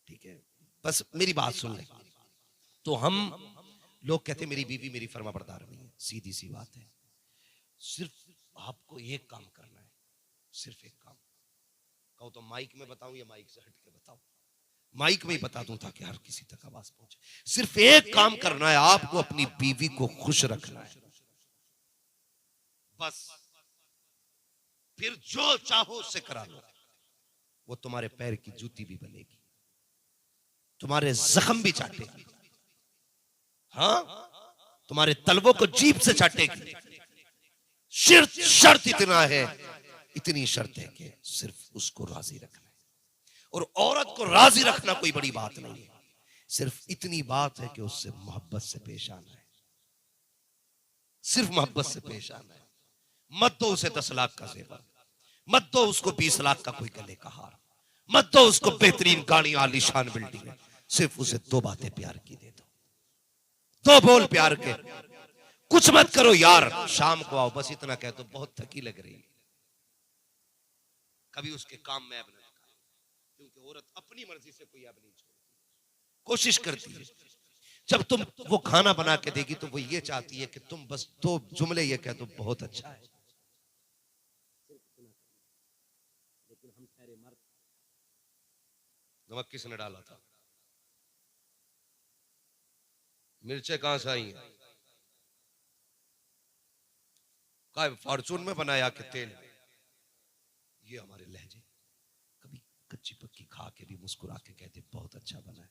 ठीक है, बस मेरी बात सुन ले। तो हम लोग कहते हैं मेरी बीवी मेरी फर्मा बरदार नहीं है। सीधी सी बात है, सिर्फ आपको एक काम करना है, सिर्फ एक काम। कहो तो माइक में बताऊं या माइक से हट के बताऊं? माइक में ही बता दूं ताकि हर किसी तक आवाज पहुंचे। सिर्फ एक काम करना है, आपको अपनी बीवी को खुश रखना है, बस। फिर जो चाहो उससे करा लो। वो तुम्हारे पैर की जूती भी बनेगी, तुम्हारे जख्म भी चाटेगी, हाँ, तुम्हारे तलवों को जीभ से चाटेगी। शर्त इतना है, इतनी शर्त है कि सिर्फ उसको राजी रखना है। और औरत को राजी रखना कोई बड़ी बात नहीं है, सिर्फ इतनी बात है कि उससे मोहब्बत से पेश आना है, सिर्फ मोहब्बत से पेश आना है। मत दो उसे 10 लाख का जेवर, मत दो उसको 20 लाख का कोई गले का हार, मत दो उसको बेहतरीन गाड़ी आलीशान बिल्डिंग है। सिर्फ उसे 2 बातें प्यार की दे दो, 2 बोल प्यार के। कुछ मत करो यार, शाम को आओ, बस इतना कह तो बहुत थकी लग रही है। कभी उसके काम में ऐब न दिखाए, क्योंकि औरत अपनी मर्जी से कोई ऐब नहीं छोड़ती, कोशिश करती है। जब तुम वो खाना बना के देगी तो वो ये चाहती है कि तुम बस 2 जुमले ये कह दो, बहुत अच्छा है। लेकिन हम ठहरे मर्द, नमक किसने डाला था, मिर्चें कहां से आई हैं, का फॉर्चून में बनाया कि तेल। ये हमारे लहजे, कभी कच्ची पक्की खा के भी मुस्कुरा के कहते बहुत अच्छा बना है,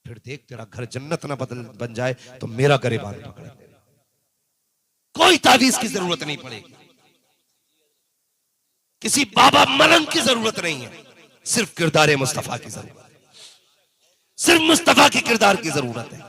फिर देख तेरा घर जन्नत ना बन जाए तो मेरा गरेबान पकड़े। कोई तावीज की जरूरत नहीं पड़ेगी, किसी बाबा मलंग की जरूरत नहीं है, सिर्फ किरदार मुस्तफा की जरूरत है, सिर्फ मुस्तफा की किरदार की जरूरत है।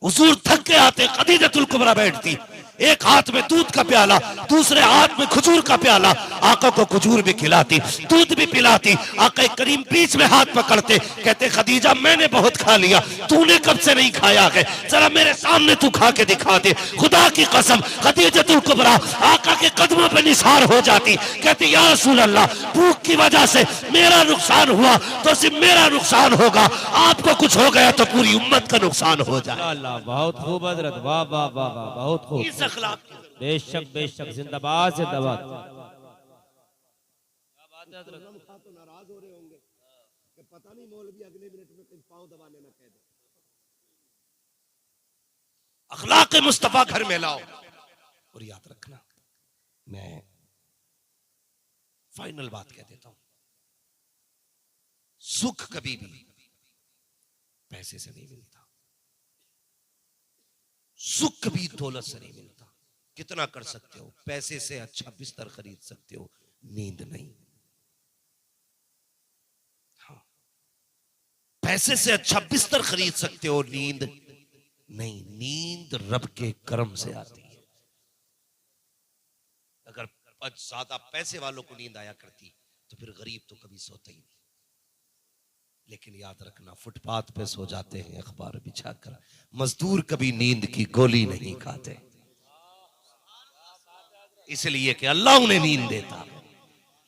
हुजूर थक के आते, खदीजतुल कुबरा बैठती, एक हाथ में दूध का प्याला, दूसरे हाथ में खजूर का प्याला, आका को खजूर भी खिलाती, दूध भी पिलाती। आका करीम बीच में हाथ पकड़ते, कहते खदीजा मैंने बहुत खा लिया, तूने कब से नहीं खाया है, जरा मेरे सामने तू खा के दिखा दे। खुदा की कसम खदीजतुल कुबरा आका के कदमों पे निसार हो जाती, कहती या रसूल अल्लाह, भूख की वजह से मेरा नुकसान हुआ तो सिर्फ मेरा नुकसान होगा, आपको कुछ हो गया तो पूरी उम्मत का नुकसान हो जाए। अल्लाह, बहुत खूब हजरत, वाह वाह वाह वाह, बहुत खूब। इस अखलाक बेशक बेशक, जिंदाबाद जिंदाबाद। क्या बात है हजरत। तो नाराज हो रहे होंगे कि पता नहीं मौलवी अगले मिनट में कहीं पांव दबाने ना कह दे। अखलाक मुस्तफा घर में लाओ। और याद रखना, मैं फाइनल बात कह देता हूं, सुख कभी भी पैसे से नहीं मिलता, सुख कभी दौलत से नहीं मिलता। कितना कर सकते हो, पैसे से अच्छा बिस्तर खरीद सकते हो, नींद नहीं। हाँ, पैसे से अच्छा बिस्तर खरीद सकते हो, नींद नहीं। नींद रब के कर्म से आती है। अगर ज्यादा पैसे वालों को नींद आया करती तो फिर गरीब तो कभी सोता ही नहीं। लेकिन याद रखना, फुटपाथ पे सो जाते हैं अखबार बिछाकर, मजदूर कभी नींद की गोली नहीं खाते, इसलिए कि अल्लाह उन्हें नींद देता।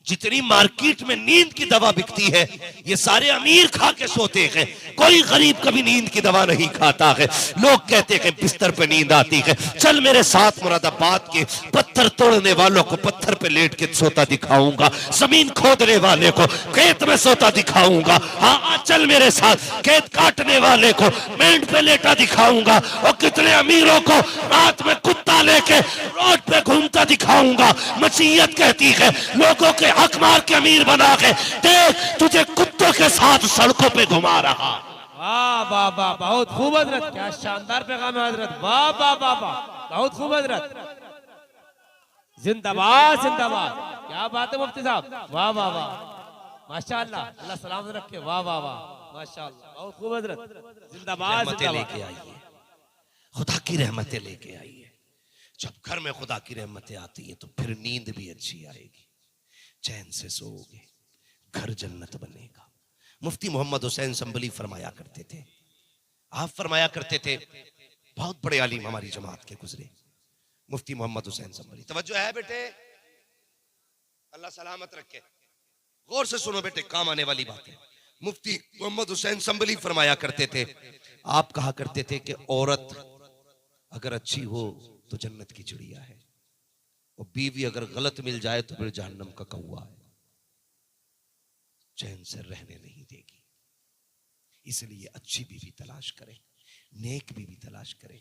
जितनी मार्केट में नींद की दवा बिकती है, ये सारे अमीर खा के सोते हैं, कोई गरीब कभी नींद की दवा नहीं खाता है। लोग कहते हैं बिस्तर पे नींद आती है, चल मेरे साथ मुरादाबाद के पत्थर तोड़ने वालों को पत्थर पे लेट के सोता दिखाऊंगा, जमीन खोदने वाले को खेत में सोता दिखाऊंगा, हाँ चल मेरे साथ खेत काटने वाले को मेंढ पे लेटा दिखाऊंगा, और कितने अमीरों को रात में कुत्ता लेके रोड पे घूमता दिखाऊंगा। मसीहत कहती है लोगों के हक मार के अमीर बना के देख, तुझे कुत्तों के साथ सड़कों पे घुमा रहा। वाह वाह वाह, बहुत खूब हजरत, क्या शानदार पैगाम है हजरत, वाह वाह वाह वाह, बहुत खूब हजरत, जिंदाबाद जिंदाबाद। क्या बात है मुफ्ती साहब, वाह वाह वाह, माशाअल्लाह, अल्लाह सलामत रखे, वाह वाह वाह, माशाअल्लाह, बहुत खूब हजरत, जिंदाबाद रहमतें लेके जिंदाबाद। आइए, खुदा की रहमतें लेके आइए। जब घर में खुदा की रहमतें आती है तो फिर नींद भी अच्छी आएगी, चैन से सोओगे, घर जन्नत बनेगा। मुफ्ती मोहम्मद हुसैन संभली फरमाया करते थे, आप फरमाया करते थे, बहुत बड़े आलिम हमारी जमात के गुजरे, मुफ्ती मोहम्मद हुसैन संभली। तवज्जो है बेटे, अल्लाह सलामत रखे, गौर से सुनो बेटे, काम आने वाली बात है। मुफ्ती मोहम्मद हुसैन संभली फरमाया करते थे, आप कहा करते थे कि औरत अगर अच्छी हो तो जन्नत की चिड़िया है, और बीवी अगर गलत मिल जाए तो फिर जहन्नम का कौवा है, चैन से रहने नहीं देगी। इसलिए अच्छी बीवी तलाश करें, नेक बीवी तलाश करें।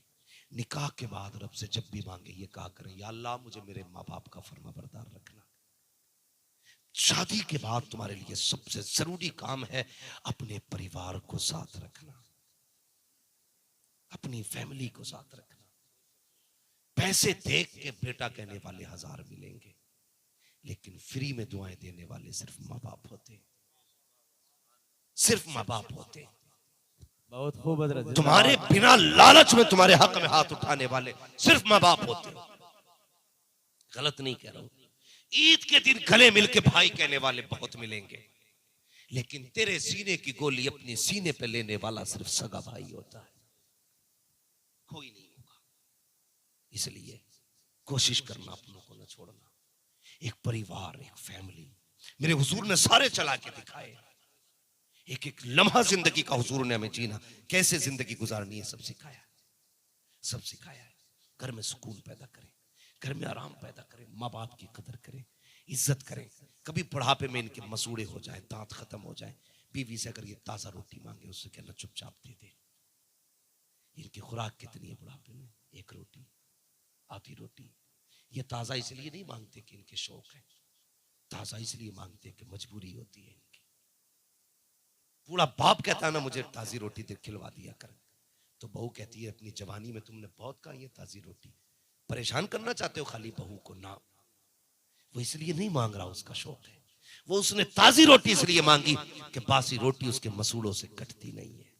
निकाह के बाद रब से जब भी मांगे ये कहा करें, या अल्लाह मुझे मेरे माँ बाप का फर्माबरदार रखना। शादी के बाद तुम्हारे लिए सबसे जरूरी काम है अपने परिवार को साथ रखना, अपनी फैमिली को साथ रखना। पैसे देख के बेटा कहने वाले 1000 मिलेंगे, लेकिन फ्री में दुआएं देने वाले सिर्फ माँ बाप होते, सिर्फ माँ बाप होते। बहुत खूब हजरत, तुम्हारे बिना लालच में तुम्हारे हक में हाथ उठाने वाले सिर्फ माँ बाप होते। गलत नहीं कह रहा हूं, ईद के दिन गले मिलके भाई कहने वाले बहुत मिलेंगे, लेकिन तेरे सीने की गोली अपने सीने पे लेने वाला सिर्फ सगा भाई होता है, कोई नहीं होगा। इसलिए कोशिश करना अपनों को न छोड़ना। एक परिवार, एक फैमिली मेरे हुजूर ने सारे चला के दिखाए। एक एक लम्हा जिंदगी का हुजूर ने हमें जीना, कैसे जिंदगी गुजारनी है, सब सिखाया, सब सिखाया है। घर में सुकून पैदा करें, घर में आराम पैदा करें, माँ बाप की कदर करें, इज्जत करें। कभी बुढ़ापे में इनके मसूड़े हो जाए, दांत खत्म हो जाए, बीवी से अगर ये ताजा रोटी मांगे उससे कहना चुपचाप दे दे। इनकी खुराक कितनी है बुढ़ापे में? एक रोटी, आधी रोटी। ये ताजा इसलिए नहीं मांगते कि इनके शौक है, ताजा इसलिए मांगते कि मजबूरी होती है इनकी। पूरा बाप कहता ना मुझे ताजी रोटी दे खिलवा दिया कर, तो बहू कहती है अपनी जवानी में तुमने बहुत खाई है ताजी रोटी, परेशान करना चाहते हो खाली बहू को ना। वो इसलिए नहीं मांग रहा, उसका शौक है। वो उसने ताजी रोटी इसलिए मांगी कि बासी रोटी उसके मसूड़ों से कटती नहीं है,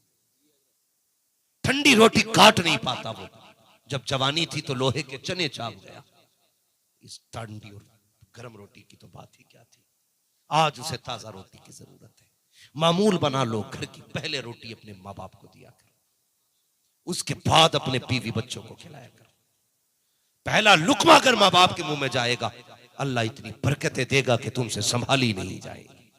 ठंडी रोटी काट नहीं पाता वो। जब जवानी थी तो लोहे के चने चाप गया, इस ठंडी और गर्म रोटी की तो बात ही क्या थी। आज उसे ताजा रोटी की जरूरत है। मामूल बना लो घर की पहले रोटी अपने माँ बाप को दिया कर, उसके बाद अपने बीवी बच्चों को खिलाया कर। पहला लुकमा अगर माँ बाप के मुंह में जाएगा, अल्लाह इतनी बरकतें देगा कि तुमसे संभाली नहीं जाएगी।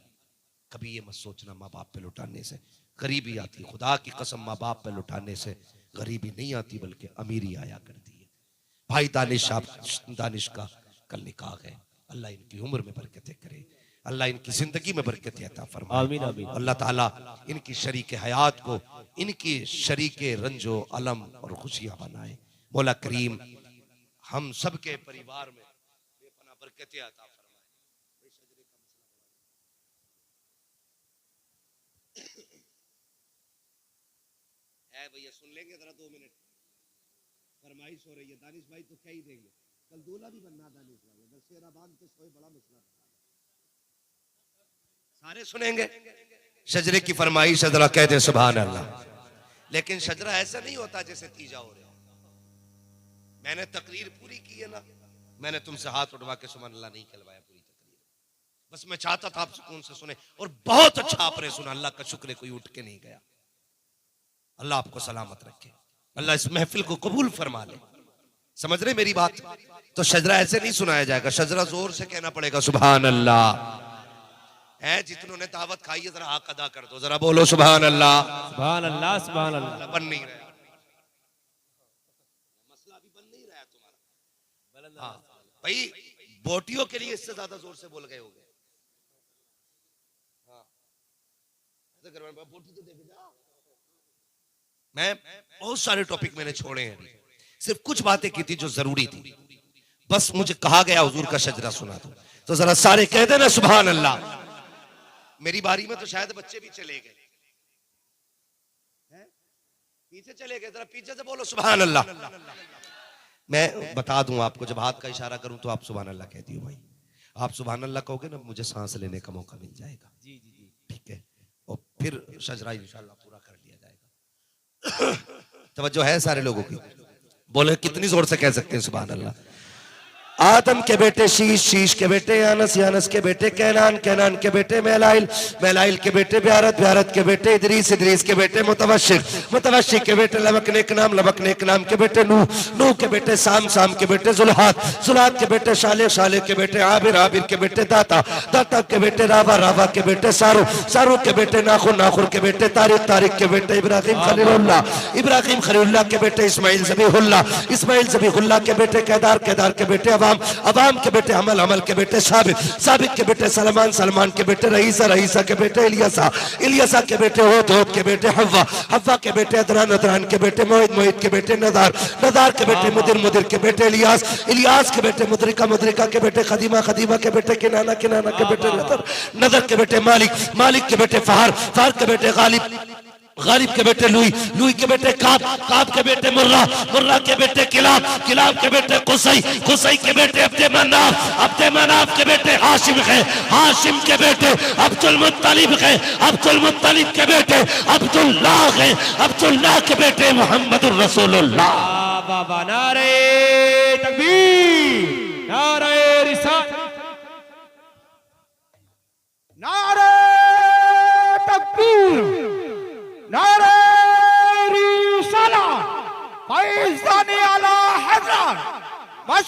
कभी ये मत सोचना माँ बाप पे लुटाने से गरीबी आती। खुदा की कसम, माँ बाप पे लुटाने से गरीबी नहीं आती बल्कि अमीरी आया करती है। भाई दानिश का कल निकाह है, अल्लाह इनकी उम्र में बरकतें करे, अल्लाह इनकी जिंदगी में बरकतें अता फरमाए। आमीन आमीन। अल्लाह ताला इनकी शरीक हयात को इनकी शरीक रंजो अलम और खुशियां बनाए। मौला करीम हम सब के परिवार में बेपनाह बरकतें अता फरमाए। है भैया, सुन लेंगे जरा 2 मिनट, फरमाइश हो रही है। दानिश भाई तो क्या ही देंगे, कल दूल्हा भी बनना दानिश भाई, अगर शेरा बांध के सोए बड़ा मसला। सारे सुनेंगे। शजरे की फरमाइश है, जरा कह दे सुभान अल्लाह। लेकिन शजरा ऐसा नहीं होता जैसे तीजा हो रहा। मैंने तकरीर पूरी की है ना, मैंने तुमसे हाथ उठवा के सुभान अल्लाह नहीं कहलवाया पूरी तकरीर, बस मैं चाहता था आप सुकून से सुने। और बहुत अच्छा आपने सुना, अल्लाह का शुक्र है कोई उठ के नहीं गया। अल्लाह आपको सलामत रखे, अल्लाह इस महफिल को कबूल फरमा ले। समझ रहे मेरी बात? तो शजरा ऐसे नहीं सुनाया जाएगा, शजरा जोर से कहना पड़ेगा सुभान अल्लाह। है जितनों ने दावत खाई है जरा हक अदा कर दो, जरा बोलो सुभान अल्लाह। सुभान अल्लाह सुभान अल्लाह। बन नहीं रहा मसला, अभी बन नहीं रहा तुम्हारा। हाँ भाई, बोटियों के लिए इससे ज्यादा जोर से बोल गए होगे। हाँ बोटी तो देखे जा। मैं बहुत सारे टॉपिक मैंने छोड़े हैं, अभी सिर्फ कुछ बातें की थी जो जरूरी थी। बस मुझे कहा गया हुजूर का शजरा सुना दो, तो जरा सारे कह देना सुभान अल्लाह। मेरी बारी में तो शायद बच्चे भी चले गए, पीछे चले गए, जरा पीछे से बोलो सुभान अल्लाह। मैं बता दूं आपको, जब हाथ का इशारा करूं तो आप सुभान अल्लाह कह दियो भाई। आप सुभान अल्लाह कहोगे ना, मुझे सांस लेने का मौका मिल जाएगा। जी जी जी ठीक है, और फिर शजरा इंशाल्लाह पूरा कर लिया जाएगा। तवज्जो है सारे लोगों की? बोले कितनी जोर से कह सकते हैं सुभान अल्लाह। आदम के बेटे शीश, शीश के बेटे यानस, यानस के बेटे कैनान, कैनान के बेटे मैलाइल, मैलाइल के बेटे ब्यारत, ब्यारत के बेटे इदरीस, इदरीस के बेटे मुतवश्शिक, मुतवश्शिक के बेटे लबक नेक नाम, लबक नेक नाम के बेटे नूह, नूह के बेटे साम, साम के बेटे जुल्हात, जुल्हात के बेटे शाले, शाले के बेटे आबिर, आबिर के बेटे दाता, दाता के बेटे रावा, रावा के बेटे सारू, सारू के बेटे नाखुर, नाखुर के बेटे तारिक, तारिक के बेटे इब्राहिम खलीलुल्लाह, इब्राहिम खलीलुल्लाह के बेटे इस्माइल ज़बीहुल्लाह, इस्माइल ज़बीहुल्लाह के बेटे केदार, केदार के बेटे अवाम के बेटे अमल, अमल के बेटे साबित, साबित के बेटे सलमान, सलमान के बेटे रईसा, रईसा के बेटे इलियासा, इलियासा के बेटे होद, होद के बेटे हव्वा, हव्वा के बेटे अदरान, अदरान के बेटे मोहित, मोहित के बेटे नदार, नदार के बेटे मुदिर, मुदिर के बेटे इलियास, इलियास के बेटे मुद्रिका, मुद्रिका के बेटे खदीमा, खदीमा के बेटे किनाना, किनाना के बेटे नदर, नदर के बेटे मालिक, मालिक के बेटे फहार, फहार के बेटे गालिब, गालिब के बेटे लुई, लुई के बेटे काब, काब के बेटे मुर्रा, मुर्रा के बेटे किलाब, किलाब के बेटे कुसई, कुसई के बेटे अब्दे मनाफ, अब्दे मनाफ के बेटे हाशिम है, हाशिम के बेटे अब्दुल मुत्तलिब है, अब्दुल मुत्तलिब के बेटे अब्दुल्लाह है, अब्दुल्लाह के बेटे मुहम्मदुर रसूलुल्लाह। बाबा नारे तकबीर, नारे रिसालत, नारे तकबीर, नारे रिसालत, फैज़ानी अला हज़रत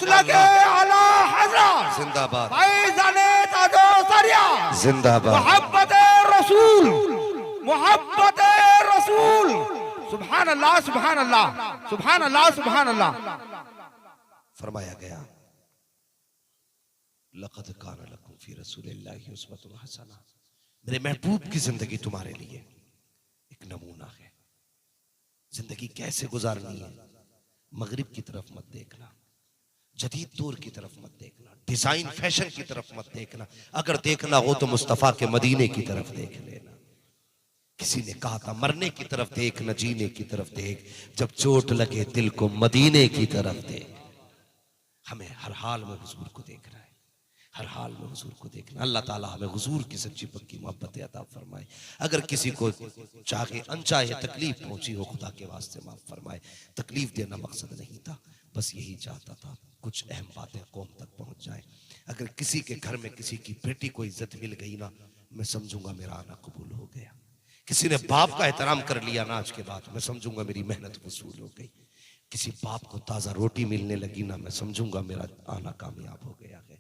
मसलक आला हजरत जिंदाबाद फैज़ाने ताजो सरिया जिंदाबाद मोहब्बत रसूल मोहब्बत रसूल सुभान अल्लाह सुभान अल्लाह सुभान अल्लाह सुभान अल्लाह। फरमाया गया लक़द कान लकुम फी रसूलिल्लाहि उस्वतुन हसना, मेरे महबूब की जिंदगी तुम्हारे लिए एक नमूना है। जिंदगी कैसे गुजारनी है, मगरिब की तरफ मत देखना, जदीद दौर की तरफ मत देखना, डिजाइन फैशन की तरफ मत देखना, अगर देखना हो तो मुस्तफा के मदीने की तरफ देख लेना। किसी ने कहा था मरने की तरफ देख न जीने की तरफ देख, जब चोट लगे दिल को मदीने की तरफ देख। हमें हर हाल में हुजूर को देखना है, हर हाल में हुजूर को देखना। अल्लाह ताला हमें हुजूर की सच्ची पक्की मोहब्बत अता फरमाए। अगर किसी को चाहे अनचाहे तकलीफ पहुंची हो, खुदा के वास्ते माफ फरमाए। तकलीफ देना मकसद नहीं था, बस यही चाहता था कुछ अहम बातें कौम तक पहुंच जाए। अगर किसी के घर में किसी की बेटी को इज्जत मिल गई ना, मैं समझूंगा मेरा आना कबूल हो गया। किसी ने बाप का एहतराम कर लिया ना आज के बाद, मैं समझूंगा मेरी मेहनत वसूल हो गई। किसी बाप को ताज़ा रोटी मिलने लगी ना, मैं समझूंगा मेरा आना कामयाब हो गया है।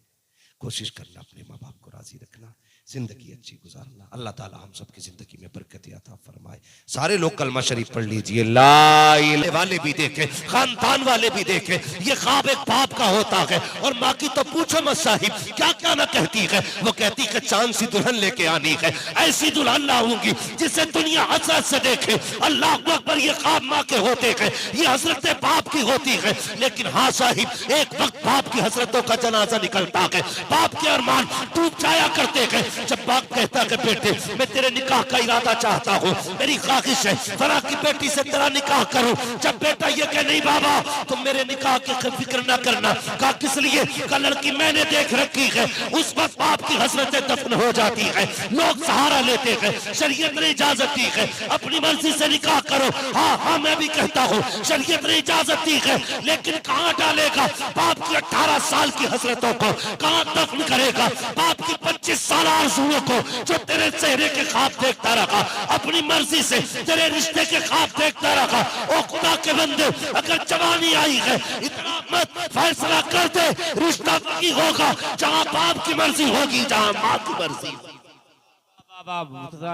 कोशिश करना अपने माँ बाप को राजी रखना, जिंदगी अच्छी गुजारना। अल्लाह ताला हम सब की जिंदगी में बरकत अता फरमाए। सारे लोग कलमा शरीफ पढ़ लीजिए। ला इलाहा वाले भी देखे, खानदान वाले भी देखे, ये ख्वाब एक बाप का होता है। और माँ की तो पूछो मत साहिब, क्या क्या ना कहती है। वो कहती है चांद सी दुल्हन लेके आनी है, ऐसी दुल्हन लाऊंगी जिसे दुनिया हसरत से देखे। अल्लाह अकबर, ये ख्वाब माँ के होते हैं, ये हसरत बाप की होती है। लेकिन हाँ साहिब, एक वक्त बाप की हसरतों का जनाजा निकलता है, बाप के अरमान टूट जाया करते हैं। जब बाप कहता है बेटे मैं तेरे निकाह का इरादा चाहता हूँ, मेरी ख्वाहिश है फला की बेटी से तेरा निकाह करूं। जब बेटा ये कहे नहीं बाबा तुम मेरे निकाह की फिक्र ना करना, कहा किस लिए, का लड़की मैंने देख रखी है। उस वक्त बाप की हसरतें दफन हो जाती है, लोग सहारा लेते हैं। शरीयत ने इजाजत दी है अपनी मर्जी से निकाह करो। हाँ हाँ मैं भी कहता हूँ शरीयत ने इजाजत दी है, लेकिन कहाँ डालेगा बाप की 18 साल की हसरतों को, कहाँ दफन करेगा बाप की 25 साल आरज़ुओं को, जो तेरे चेहरे के ख्वाब देखता रहा, अपनी मर्जी से तेरे रिश्ते के ख्वाब देखता रहा। ओ खुदा के बंदे, अगर जवानी आई है इतना मत फैसला कर दे, रिश्ता वही होगा जहाँ बाप की मर्जी होगी, जहाँ माँ की मर्जी।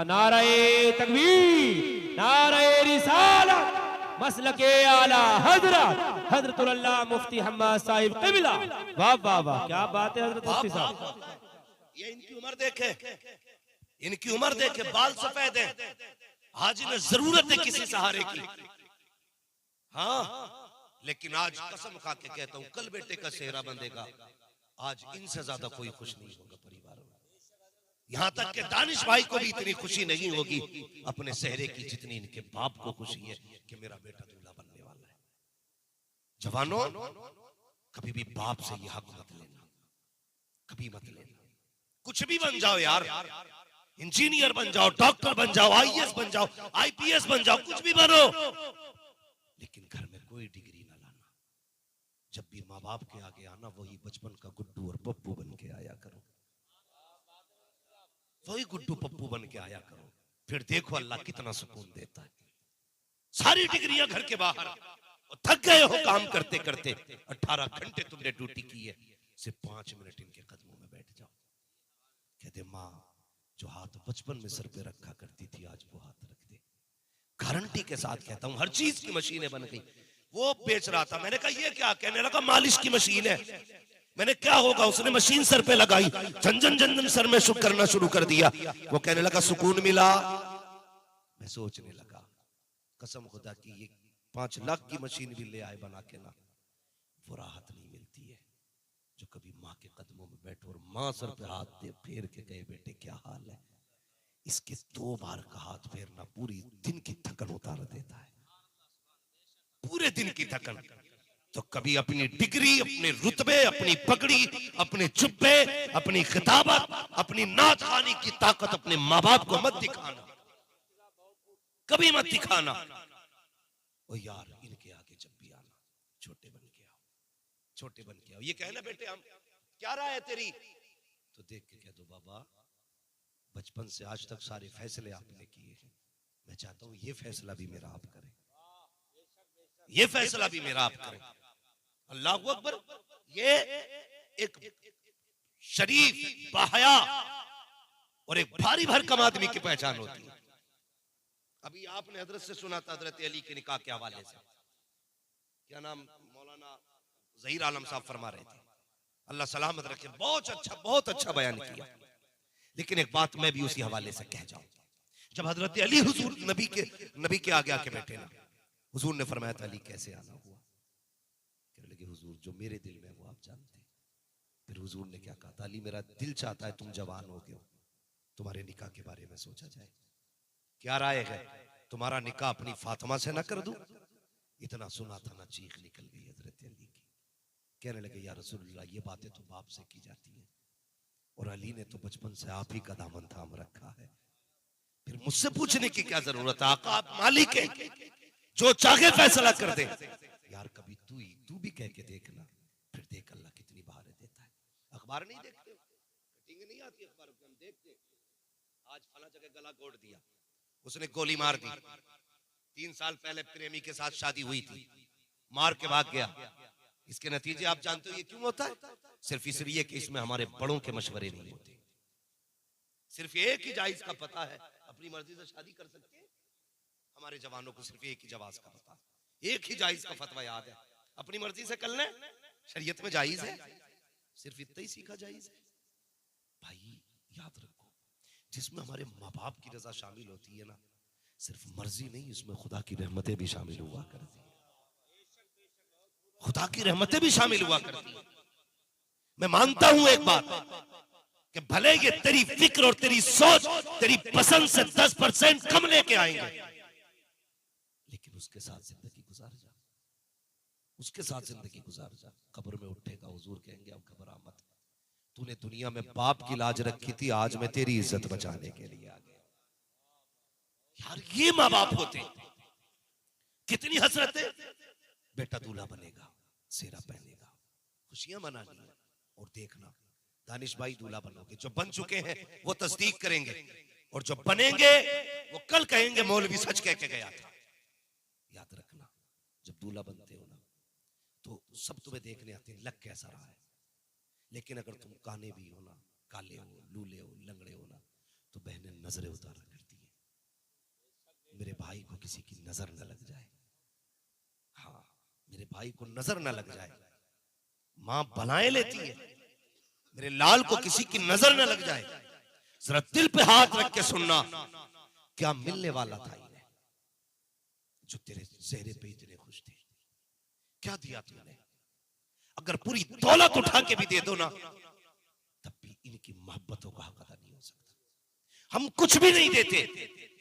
नारे तकबीर, नारे रिसालत, मसलके आला हजरत हजरतुल अल्लाह मुफ्ती हम्माद साहिब क़िबला। वाह वाह वाह, क्या बात है हजरत मुफ्ती साहब। ये इनकी उम्र देखे, इनकी उम्र देखे, बाल सफेद है, आज इन्हें जरूरत है किसी सहारे की। हाँ, लेकिन आज कसम खा के कहता हूं कल बेटे का सेहरा बंधेगा, आज इनसे ज्यादा कोई खुश नहीं होगा परिवार में। यहां तक कि दानिश भाई को भी इतनी खुशी नहीं होगी अपने सेहरे की जितनी इनके बाप को खुशी है कि मेरा बेटा दूल्हा बनने वाला है। जवानों, कभी भी बाप से यह हक मत लेना, कभी मत लेना। कुछ भी बन जाओ यार, इंजीनियर बन जाओ, डॉक्टर बन जाओ, आईएएस बन जाओ, आईपीएस बन जाओ, कुछ भी बनो, लेकिन घर में कोई डिग्री ना लाना। जब भी माँ बाप के आगे आना, वही बचपन का गुड्डू और पप्पू बन के आया करो, वही गुड्डू पप्पू बन के आया करो। फिर देखो अल्लाह कितना सुकून देता है। सारी डिग्रियां घर के बाहर, थक गए हो काम करते करते, 18 घंटे तुमने ड्यूटी की है, सिर्फ 5 मिनट इनके कदमों में बैठ जाओ। कहते माँ जो हाथ बचपन में सर पे रखा करती थी, आज वो हाथ रख दे। गारंटी के साथ कहता हूं, हर चीज की मशीनें बन गई। वो बेच रहा था, मैंने कहा ये क्या, कहने लगा मालिश की मशीन है। मैंने क्या होगा, उसने मशीन सर पे लगाई, झंझन झंझन सर में शुक्र करना शुरू कर दिया। वो कहने लगा सुकून मिला। मैं सोचने लगा कसम खुदा की ये 5 लाख की मशीन भी ले आए बना के ना, वो राहत नहीं मिलती है जो कभी माँ के कदमों में बैठो और माँ सर पे हाथ दे फेर के कहे बेटे क्या हाल है। इसके 2 बार का हाथ फेरना पूरी दिन की थकन उतार देता है, पूरे दिन की थकन। तो कभी अपनी डिग्री, अपने रुतबे, अपनी पगड़ी, अपने जुब्बे, अपनी खिताबत, अपनी नात खानी की ताकत अपने माँ बाप को मत दिखाना, कभी मत दिखाना। ओ यार इनके आगे जब भी आना, छोटे बन के आओ, छोटे बन के आओ। ये कहना बेटे हम क्या राय है तेरी, तो देख के कह दो बाबा बचपन से आज तक सारे फैसले आपने किए हैं, मैं चाहता हूं ये फैसला भी मेरा आप करें, ये फैसला भी मेरा आप करें। अल्लाह अकबर। ये एक शरीफ, बाहया और एक भारी भरकम आदमी की पहचान होती है। अभी आपने हजरत से सुना था, हजरत अली के निकाह के हवाले से, क्या नाम, मौलाना ज़हीर आलम साहब फरमा रहे थे, अल्लाह सलामत रखे, बहुत अच्छा बयान किया। लेकिन एक बात मैं भी उसी हवाले से कह जाऊं। जब हजरत अली हुजूर नबी के आगे आके बैठे ना, हुजूर ने फरमाया था अली कैसे आना हुआ? कहने लगे हुजूर जो मेरे दिल में वो आप जानते। फिर हुजूर ने क्या कहा था, अली मेरा दिल चाहता है तुम जवान हो गए हो, तुम्हारे निकाह के बारे में सोचा जाए, क्या राय है, तुम्हारा निकाह अपनी फातिमा से ना कर दूं? इतना सुना था ना, चीख निकल गई हजरत अली की। कहने लगे या रसूलुल्लाह, ये बातें तो बाप से की जाती है, और अली ने तो बचपन से आप ही का दामन थाम रखा है, फिर मुझसे पूछने की क्या जरूरत है? आका आप मालिक हैं, जो चाहे फैसला कर दे। यार कभी तू भी कह के देखना, फिर देख अल्लाह कितनी बहारें देता है। अखबार नहीं देखते, कटिंग नहीं आती अखबार में, हम देखते आज फला जगह गला घोट दिया, उसने गोली मार दी, 3 साल पहले प्रेमी के साथ शादी हुई थी, मार के भाग गया। इसके नतीजे आप जानते हो ये क्यों होता है? सिर्फ इसलिए कि इसमें हमारे बड़ों के मशवरे नहीं होते। सिर्फ एक ही जायज का पता है, अपनी मर्जी से शादी कर सकते हैं। हमारे जवानों को सिर्फ एक ही जवाज का पता है, एक ही जायज का फतवा याद है, अपनी मर्जी से कर लें, शरीयत में जायज है, सिर्फ इतना ही सीखा जायज है। भाई याद रखो, जिसमें हमारे माँ बाप की रजा शामिल होती है ना, सिर्फ मर्जी नहीं, इसमें खुदा की रहमतें भी शामिल हुआ करती है, खुदा की रहमतें भी शामिल हुआ करती है। मैं मानता हूं एक बात कि भले ये तेरी फिक्र और तेरी सोच तेरी पसंद से 10% कम लेके आएंगे, लेकिन उसके साथ जिंदगी गुजार जा, उसके साथ जिंदगी गुजार जा। कब्र में उठेगा, हुजूर कहेंगे अब घबरा मत, तूने दुनिया में बाप की लाज रखी थी, आज मैं तेरी इज्जत बचाने के लिए आ गया। यार ये माँ बाप होते, कितनी हसरत है। बेटा दूल्हा बनेगा, सेरा पहनेगा, खुशियां मनानी है, और देखना दानिश भाई दूल्हा बनोगे, जो बन चुके हैं वो तस्दीक करेंगे, और जो बनेंगे वो कल कहेंगे मौलवी सच कह के गया था। याद रखना, जब दूल्हा बनते हो ना तो सब तुम्हें देखने आते हैं लग कैसा रहा है, लेकिन अगर तुम काने भी हो ना, काले हो, लूले हो, लंगड़े हो ना, तो बहनें नजरें उतारा करती है, मेरे भाई को किसी की नजर न लग जाए, हाँ मेरे भाई को नजर न लग जाए। मां बलाएं लेती है, मेरे लाल को किसी की नजर न लग जाए। जरा दिल पे हाथ रख के सुनना, क्या मिलने वाला था इन्हें जो तेरे चेहरे पे इतने खुश थे? क्या दिया तुमने? अगर पूरी दौलत उठा के भी दे दो ना, तब भी इनकी मोहब्बतों का हक अदा नहीं हो सकता। हम कुछ भी नहीं देते,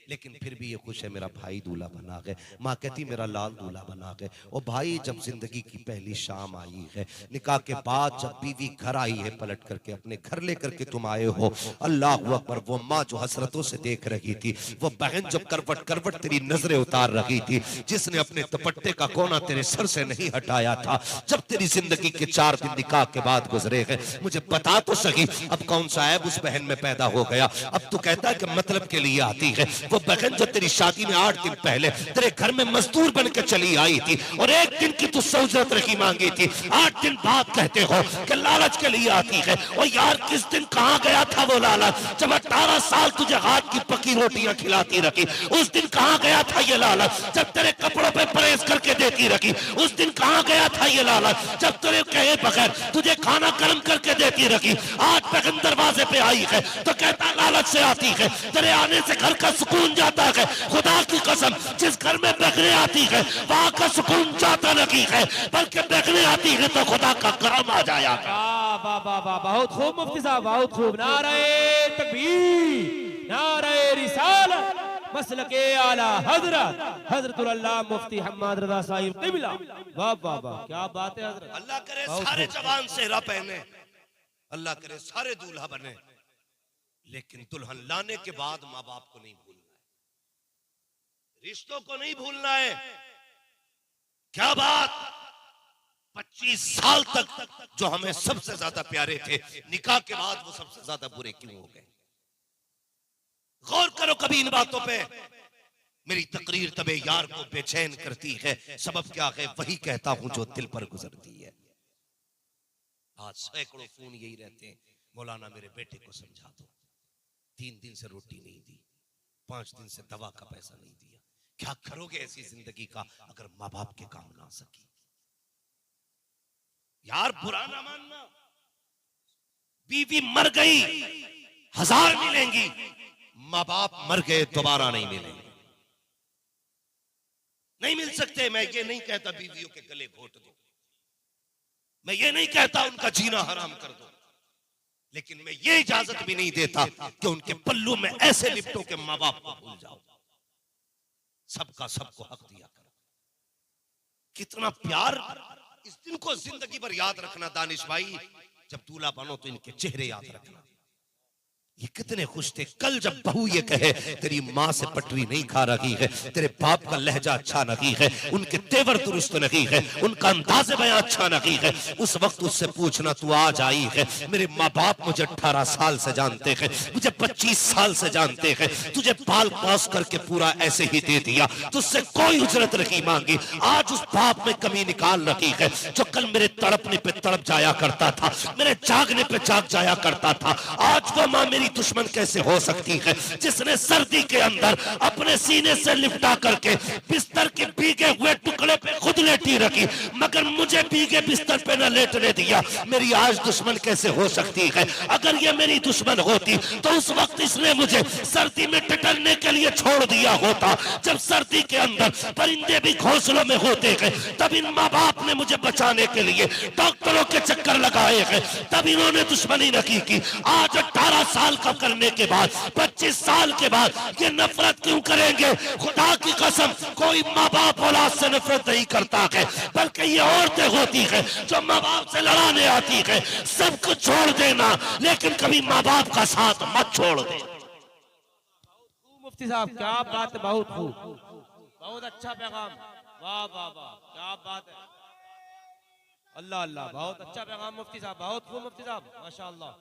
लेकिन फिर भी ये खुश है मेरा भाई दूल्हा बना गए, माँ कहती मेरा लाल दूल्हा बना गए। और भाई जब जिंदगी की पहली शाम आई है, निकाह के बाद जब बीवी घर आई है, पलट करके अपने घर लेकर के तुम आए हो, अल्लाह अकबर, वो माँ जो हसरतों से देख रही थी, वो बहन जब करवट करवट तेरी नजरें उतार रही थी, जिसने अपने दुपट्टे का कोना तेरे सर से नहीं हटाया था, जब तेरी जिंदगी के 4 दिन निकाह के बाद गुजरे हैं, मुझे बता तो सही अब कौन सा ऐब उस बहन में पैदा हो गया? अब तू कहता है कि मतलब के लिए आती है। वो बहन जो तेरी शादी में 8 दिन पहले तेरे घर में मजदूर बन के चली आई थी, और 1 दिन की तू सौजरत रखी मांगी थी, 8 दिन बाद कहते हो कि लालच के लिए आती है। और यार किस दिन कहां गया था वो लालच? जब 18 साल तुझे हाथ की पकी रोटियां खिलाती रखी, उस दिन कहां गया था ये लालच? जब तेरे कपड़ों पे प्रेस करके देती रखी, उस दिन कहां गया था ये लालच? जब तेरे कहे बगैर तुझे खाना गर्म करके देती रखी, आज बहन दरवाजे पे आई है तो कहता लालच से आती है। तेरे आने से घर का सुकून जाता है, खुदा की कसम, जिस घर में बहनें आती है वहां का सुकून जाता नहीं है, बल्कि बहनें आती है तो खुदा का करम आ जाया। बहुत खूब मुफ्ती साहब, बहुत खूब। नारे तकबीर, नारे रिसालत, मसलके आला हजरत हजरतुल अल्लाह मुफ्ती हम्मद रजा साहिब क़िबला। वाह वाह वाह, क्या बात है हजरत। अल्लाह करे सारे जवान सेहरा पहने, अल्लाह करे सारे दूल्हा बने, लेकिन दुल्हन लाने के बाद माँ बाप को नहीं भूलना है, रिश्तों को नहीं भूलना है। क्या बात, 25 साल तक जो हमें सबसे ज्यादा प्यारे थे, निकाह के बाद वो सबसे ज्यादा बुरे क्यों हो गए? गौर करो कभी इन बातों पे। मेरी तकरीर तबे यार को बेचैन करती है, सबब क्या है? वही कहता हूं जो दिल पर गुजरती है। आज सैकड़ों फोन यही रहते हैं, मौलाना मेरे बेटे को समझा दो, 3 दिन से रोटी नहीं दी, 5 दिन से दवा का पैसा नहीं दिया। क्या करोगे ऐसी जिंदगी का अगर माँ बाप के काम ना सकी? यार बुरा ना मानना, बीवी मर गई 1000 मिलेंगी, माँ बाप मर गए दोबारा नहीं मिलेंगे, नहीं मिल सकते। मैं ये नहीं कहता बीवियों के गले घोट दो, मैं ये नहीं कहता उनका जीना हराम कर दो, लेकिन मैं ये इजाजत भी नहीं देता कि उनके पल्लू में ऐसे लिपटो के माँ बाप को भूल जाओ। सबका सबको हक दिया करो। कितना प्यार, इस दिन को जिंदगी भर याद रखना दानिश भाई, जब दूल्हा बनो तो इनके चेहरे याद रखना। ये कितने खुश थे कल जब बहू ये कहे तेरी माँ से पटरी नहीं खा रही है, तेरे बाप का लहजा अच्छा नहीं है, उनके तेवर दुरुस्त नहीं है, उनका अंदाज़ बयां अच्छा नहीं है। उस वक्त उससे पूछना तू आज आई है, मेरे माँ बाप मुझे 18 साल से जानते हैं, मुझे 25 साल से जानते हैं, तुझे पाल पास करके पूरा ऐसे ही दे दिया, तुझसे कोई उजरत नहीं मांगी। आज उस बाप में कमी निकाल रही है जो कल मेरे तड़पने पे तड़प जाया करता था, मेरे जागने पे जाग जाया करता था। आज वो माँ मेरी दुश्मन कैसे हो सकती है जिसने सर्दी के अंदर अपने सीने से लिपटा करके बिस्तर के भीगे हुए टुकड़े पे खुद लेटी रखी, मगर मुझे भीगे बिस्तर पे न लेटने दिया। मेरी आज दुश्मन कैसे हो सकती है? अगर ये मेरी दुश्मन होती तो उस वक्त इसने मुझे सर्दी में टटरने के लिए छोड़ दिया होता। जब सर्दी के अंदर परिंदे भी घोंसलों में होते हैं, तब इन माँ बाप ने मुझे बचाने के लिए डॉक्टरों के चक्कर लगाए हैं, तब इन्होंने दुश्मनी नहीं की। आज 18 साल का करने के बाद, 25 साल के बाद ये नफरत क्यों करेंगे? खुदा की कसम कोई माँ बाप औलाद से नफरत नहीं करता है, बल्कि ये औरतें होती हैं जो माँ बाप से लड़ाने आती है। सब कुछ छोड़ देना, लेकिन कभी माँ बाप का साथ मत छोड़ दे। मुफ्ती साहब क्या बात है, बहुत खूब, बहुत अच्छा पैगाम, वाह वाह वाह, क्या बात है, अल्लाह अल्लाह, बहुत अच्छा पैगाम मुफ्ती साहब, बहुत खूब मुफ्ती साहब, माशाअल्लाह,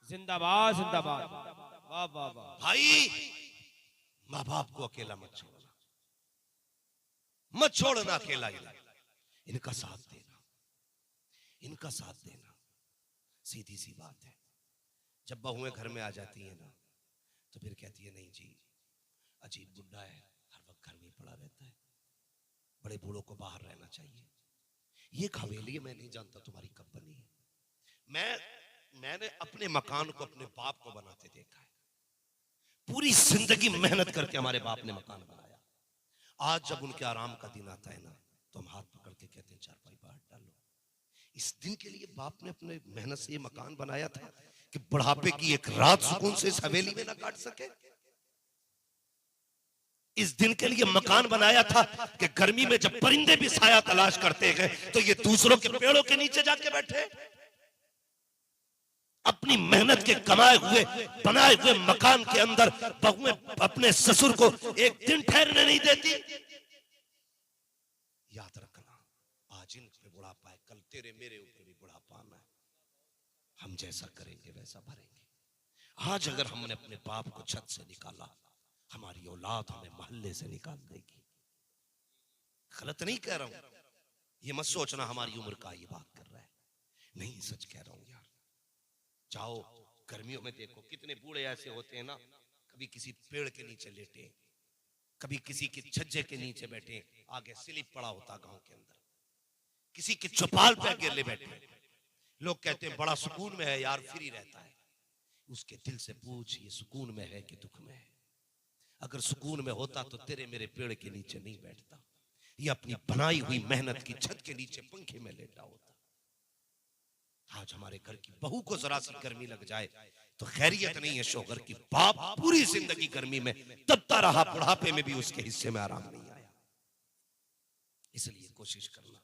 जिंदाबाद जिंदाबाद, वाह वाह वाह। भाई माँ बाप को अकेला मत छोड़ना, मत छोड़ना अकेला, इनका साथ देना, इनका साथ देना। सीधी सी बात है, जब बहुएं घर में आ जाती है ना तो फिर कहती है नहीं जी अजीब बुड्ढा है, हर वक्त घर में पड़ा रहता है, बड़े बूढ़ों को बाहर रहना चाहिए। ये हवेली मैं नहीं जानता तुम्हारी कब बनी है, मैंने अपने मकान को अपने बाप को बनाते देखा है। पूरी जिंदगी मेहनत करके हमारे बाप ने मकान बनाया। आज जब उनके आराम का दिन आता है ना तो हम हाथ पकड़ के कहते हैं चारपाई बाहर डालो। इस दिन के लिए बाप ने अपने मेहनत से ये मकान बनाया था कि बुढ़ापे की एक रात सुकून से इस हवेली में ना काट सके। इस दिन के लिए मकान बनाया था कि गर्मी में जब परिंदे भी साया तलाश करते हैं तो ये दूसरों के पेड़ों के नीचे जाके बैठे। अपनी मेहनत के कमाए हुए बनाए हुए मकान के अंदर बहुएं अपने ससुर को एक दिन ठहरने नहीं देती। याद रखना, आज इन पे बुढ़ापा है, कल तेरे मेरे ऊपर भी बुढ़ापा आना है। हम जैसा करेंगे वैसा भरेंगे। आज अगर हमने अपने बाप को छत से निकाला, हमारी औलाद हमें मोहल्ले से निकाल देगी। गलत नहीं कह रहा हूं, ये मत सोचना हमारी उम्र का ये बात कर रहा है, नहीं सच कह रहा हूं यार। जाओ गर्मियों में देखो कितने बूढ़े ऐसे होते हैं ना, कभी किसी पेड़ के नीचे लेटे, कभी किसी की छज्जे के नीचे बैठे, आगे स्लिप पड़ा होता गांव के अंदर, किसी की चौपाल पे गिरले बैठे। लोग कहते हैं बड़ा सुकून में है यार, फ्री रहता है। उसके दिल से पूछ ये सुकून में है कि दुख में है। अगर सुकून में होता तो तेरे मेरे पेड़ के नीचे नहीं बैठता, ये अपनी बनाई हुई मेहनत की छत के नीचे पंखे में लेटा होता। आज हमारे घर की बहू को जरा सी गर्मी लग जाए तो खैरियत नहीं है शोहर की। बाप पूरी जिंदगी गर्मी में तपता रहा, बुढ़ापे में भी उसके हिस्से में आराम नहीं आया। इसलिए कोशिश करना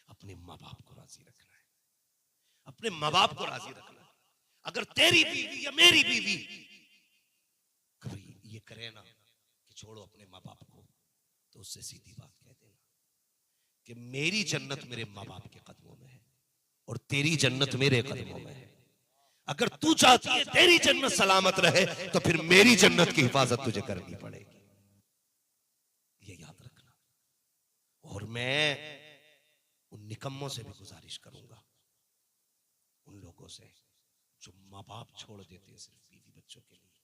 अपने माँ बाप को राजी रखना है, अपने माँ बाप को राजी रखना है। अगर तेरी बीवी या मेरी बीवी कभी ये करे ना कि छोड़ो अपने माँ बाप को, तो उससे सीधी बात कह देना कि मेरी जन्नत मेरे माँ बाप के कदमों में है और तेरी जन्नत मेरे कदमों में है। अगर तू चाहती है तेरी जन्नत सलामत रहे तो फिर मेरी जन्नत की हिफाजत तुझे करनी पड़ेगी, ये याद रखना। और मैं निकम्मों से भी गुजारिश करूंगा, उन लोगों से जो माँ बाप छोड़ देते हैं सिर्फ बीवी बच्चों के लिए,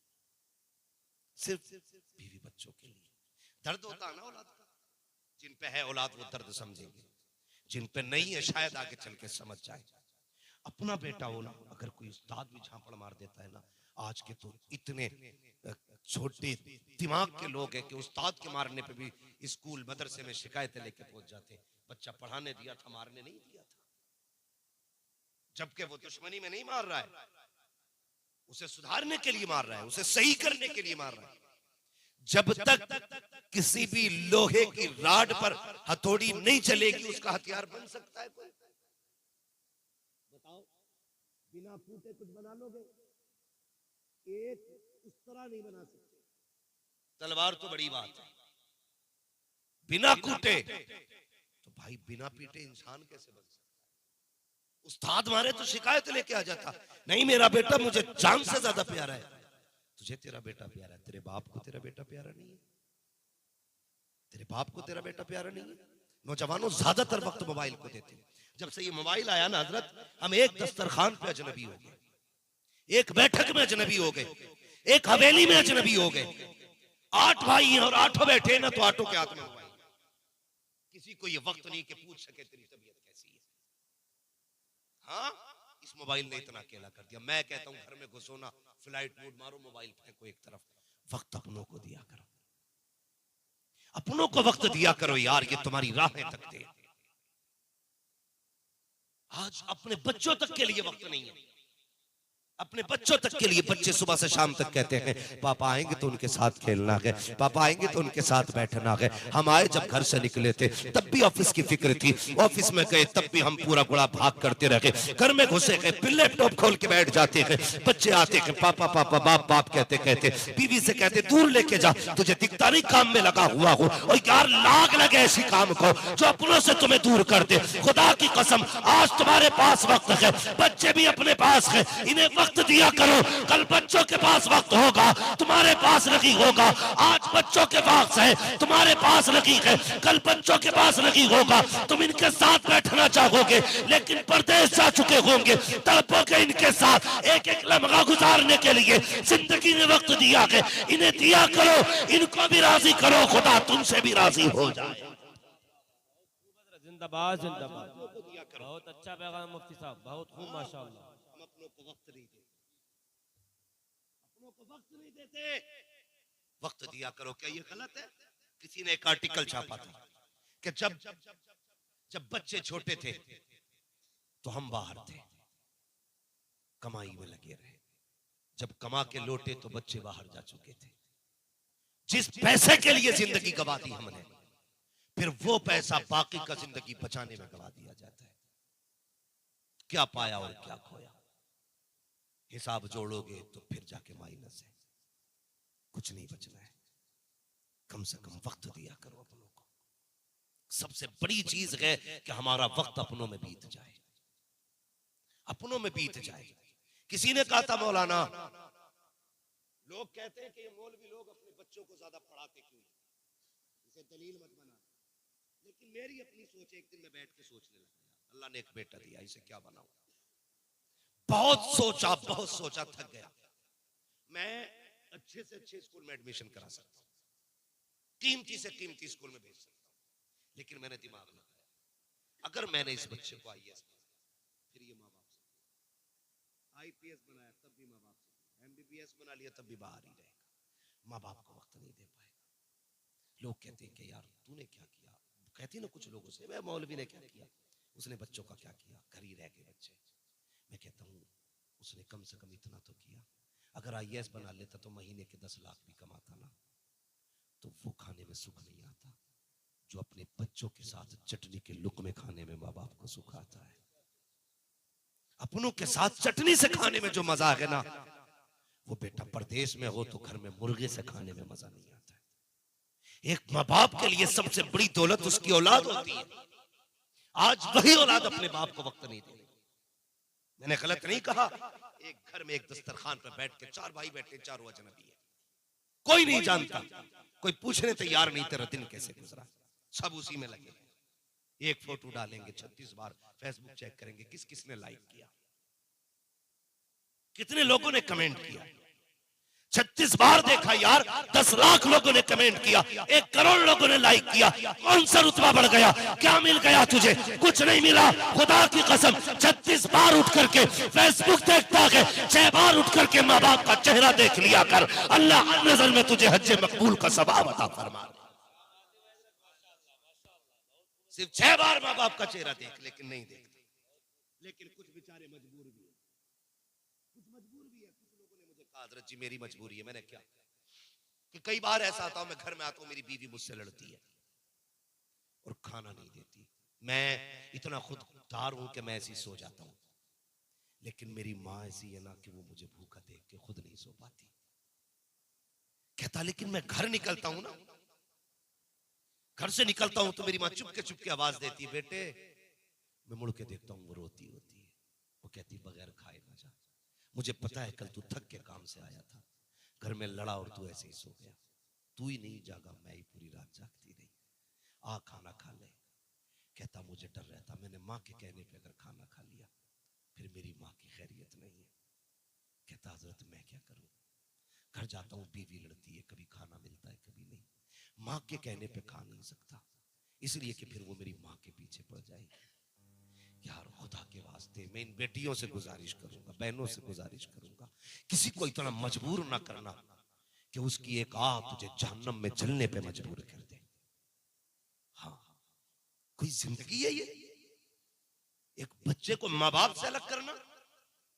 सिर्फ बीवी बच्चों के लिए। दर्द होता है ना औलाद का, जिन पे है औलाद वो दर्द समझेंगे, जिन पे नहीं है शायद आगे चल के समझ जाए। अपना बेटा हो ना, अगर कोई उस्ताद भी झापड़ मार देता है ना, आज के तो इतने छोटे दिमाग के लोग हैं कि उस्ताद के मारने पे भी स्कूल मदरसे में शिकायतें लेके पहुंच जाते हैं, बच्चा पढ़ाने दिया था, मारने नहीं दिया था। जबकि वो दुश्मनी में नहीं मार रहा है, उसे सुधारने के लिए मार रहा है, उसे सही करने के लिए मार रहा है। जब तक किसी भी लोहे की राड पर हथौड़ी नहीं चलेगी उसका हथियार बन सकता है कोई? बताओ, बिना फूटे कुछ बना लोगे? एक इस तरह नहीं बना सकते। तलवार तो बड़ी बात है, बिना कूटे तो भाई बिना पीटे इंसान कैसे बन सकता है? उस्ताद मारे तो शिकायत लेके आ जाता, नहीं मेरा बेटा मुझे जान से ज्यादा प्यारा है। तुझे तेरा बेटा प्यारा है, तेरे बाप को तेरा बेटा प्यारा नहीं है, तेरे बाप को तेरा बेटा प्यारा नहीं है। नौजवानों ज्यादातर वक्त मोबाइल को देते हैं। जब से ये मोबाइल आया ना हजरत, हम एक दस्तरखान पे अजनबी हो गए, एक बैठक में अजनबी हो गए, एक हवेली में अजनबी हो गए। 8 भाई हैं और 8 बैठे ना तो 8 के हाथ में मोबाइल। किसी को ये वक्त नहीं कि पूछ सके तेरी तबीयत कैसी है। हाँ, इस मोबाइल ने इतना अकेला कर दिया। मैं कहता हूं घर में घुसो ना, फ्लाइट मोड मारो, मोबाइल फेंको एक तरफ, वक्त अपनों को दिया करो, अपनों को वक्त दिया करो यार, ये तुम्हारी राहें तकते हैं। आज अपने बच्चों तक के लिए वक्त नहीं है, अपने बच्चों तक के लिए। बच्चे सुबह से शाम तक कहते हैं पापा आएंगे तो उनके साथ खेलना है, पापा आएंगे तो उनके साथ बैठना है। हम आए जब घर से निकले थे तब भी ऑफिस की फिक्र थी, ऑफिस में गए तब भी हम पूरा गुड़ा भाग करते रहे, घर में घुसे गए फिर लैपटॉप खोल के बैठ जाते हैं। बच्चे आते हैं पापा पापा बाप बाप कहते कहते, बीवी से कहते दूर लेके जा, तुझे दिखता नहीं काम में लगा हुआ हो। और यार लाग लगे ऐसी काम को जो अपनों से तुम्हें दूर कर दे। खुदा की कसम आज तुम्हारे पास वक्त है, बच्चे भी अपने पास है, इन्हें वक्त दिया करो। कल बच्चों के पास वक्त होगा, तुम्हारे पास नहीं होगा। आज बच्चों के पास है, तुम्हारे पास नहीं है, कल बच्चों के पास नहीं होगा। तुम इनके साथ बैठना चाहोगे लेकिन परदेश जा चुके होंगे, तड़पोगे इनके साथ एक एक लम्हा गुजारने के लिए। जिंदगी ने वक्त दिया है, इन्हें दिया करो, इनको भी राजी करो, खुदा तुमसे भी राजी हो जाए। जिंदाबाद जिंदाबाद, बहुत अच्छा पैगाम मुफ्ती साहब, बहुत खूब माशाअल्लाह। हम अपनों को वक्त नहीं देते, अपनों को वक्त नहीं देते, वक्त दिया करो। क्या ये गलत है? किसी ने एक आर्टिकल छापा था कि जब बच्चे छोटे थे तो हम बाहर थे, कमाई में लगे रहे, जब कमा के लौटे तो बच्चे बाहर जा चुके थे। जिस पैसे के लिए जिंदगी गवा दी हमने, फिर वो पैसा बाकी का जिंदगी बचाने में गवा दिया जाता है। क्या पाया और क्या खोया, हिसाब जोड़ोगे तो फिर जाके माइनस है, कुछ नहीं बचना है। कम से कम वक्त दिया करो अपनों को। सबसे बड़ी चीज है कि हमारा वक्त अपनों में बीत जाए, अपनों में बीत जाए। किसी ने कहा था मौलाना, लोग कहते हैं कि ये मौलवी लोग अपने बच्चों को ज्यादा पढ़ाते क्यों, इसे दलील मत बना। लेकिन मेरी अपनी सोच, एक दिन मैं बैठ के सोचने लगा, अल्लाह ने एक बेटा दिया, इसे क्या बनाऊं। बहुत सोचा, थक गया। मैं अच्छे से अच्छे स्कूल में एडमिशन करा सकता हूं, कीमती से कीमती स्कूल में भेज सकता हूं, लेकिन मैंने दिमाग लगाया, अगर मैंने इस बच्चे को IAS फिर ये माँ बाप से, IPS बनाया तब भी माँ बाप से, MBBS बना लिया तब भी बाहर ही रहेगा, माँ बाप को वक्त नहीं दे पाएगा। लोग कहते हैं कि यार तूने क्या किया, कहती ना कुछ लोगों से, मैं मौलवी ने क्या किया, उसने बच्चों का क्या किया, घर ही रह गए बच्चे। मैं कहता हूँ उसने कम से कम इतना तो किया। अगर IAS बना लेता तो महीने के 10 लाख भी कमाता ना, तो वो खाने में सुख नहीं आता जो अपने बच्चों के साथ चटनी के लुक़मे खाने में माँ बाप को सुख आता है। अपनों के साथ चटनी से खाने में जो मजा है ना, वो बेटा परदेश में हो तो घर में मुर्गे से खाने में मजा नहीं आता है। एक माँ बाप के लिए सबसे बड़ी दौलत उसकी औलाद होती है। आज वही औलाद अपने बाप को वक्त नहीं देती। मैंने गलत नहीं कहा, एक घर में एक दस्तरखान पर बैठ के 4 भाई बैठे, 4 अजनबी है, कोई नहीं जानता, कोई पूछने तैयार नहीं तेरा दिन कैसे गुजरा, सब उसी में लगे। एक फोटो डालेंगे 36 बार फेसबुक चेक करेंगे किस किसने लाइक किया, कितने लोगों ने कमेंट किया। 36 बार देखा यार, 10 लाख लोगों ने कमेंट किया, 1 करोड़ लोगों ने लाइक किया, कौन सा रुतबा बढ़ गया? क्या मिल गया तुझे? कुछ नहीं मिला। खुदा की कसम 36 बार उठ करके फेसबुक देखता है, 6 बार उठ करके माँ बाप का चेहरा देख लिया कर, अल्लाह हर नजर में तुझे हज मकबूल का सवाब अता फरमा। सिर्फ 6 बार माँ बाप का चेहरा देख, लेकिन नहीं देखते। लेकिन कुछ बेचारे मजबूर भी है, कुछ मजबूर भी है। कुछ लोगों ने मुझे कहा हजरत जी मेरी मजबूरी है। मैंने क्या कि कई बार ऐसा आता हूं, मैं घर में आता हूं, मेरी बीवी मुझसे लड़ती है और खाना नहीं देती। मैं इतना खुददार हूं कि मैं ऐसी सो जाता हूं, लेकिन मेरी माँ ऐसी है ना कि वो मुझे भूखा देख के खुद नहीं सो पाती। कहता लेकिन मैं घर निकलता हूं ना, घर से निकलता हूं तो मेरी माँ चुपके आवाज देती है, बेटे। मैं मुड़ के देखता हूं वो रोती होती है, वो कहती बगैर खाए ना जा, मुझे पता है कल तू थक के काम से आया था, घर में लड़ा और तू ऐसे ही सो गया, तू ही नहीं जागा, मैं ही पूरी रात जागती रही, आ खाना खा ले। कहता मुझे डर रहता, मैंने माँ के कहने पे अगर खाना खा लिया फिर मेरी माँ की खैरियत नहीं है। कहता हजरत मैं क्या करूं? घर जाता हूं, बीवी लड़ती है, कभी खाना मिलता है कभी नहीं, माँ के कहने पे खा नहीं सकता, इसलिए कि फिर वो मेरी माँ के पीछे पड़ जाएगी। यार खुदा के वास्ते मैं इन बेटियों से गुजारिश करूंगा, बहनों से गुजारिश करूंगा, किसी को इतना मजबूर ना करना कि उसकी एक आह तुझे जहन्नम में जलने पे मजबूर कर दे। हाँ, कोई जिंदगी है ये? एक बच्चे को माँ बाप से अलग करना?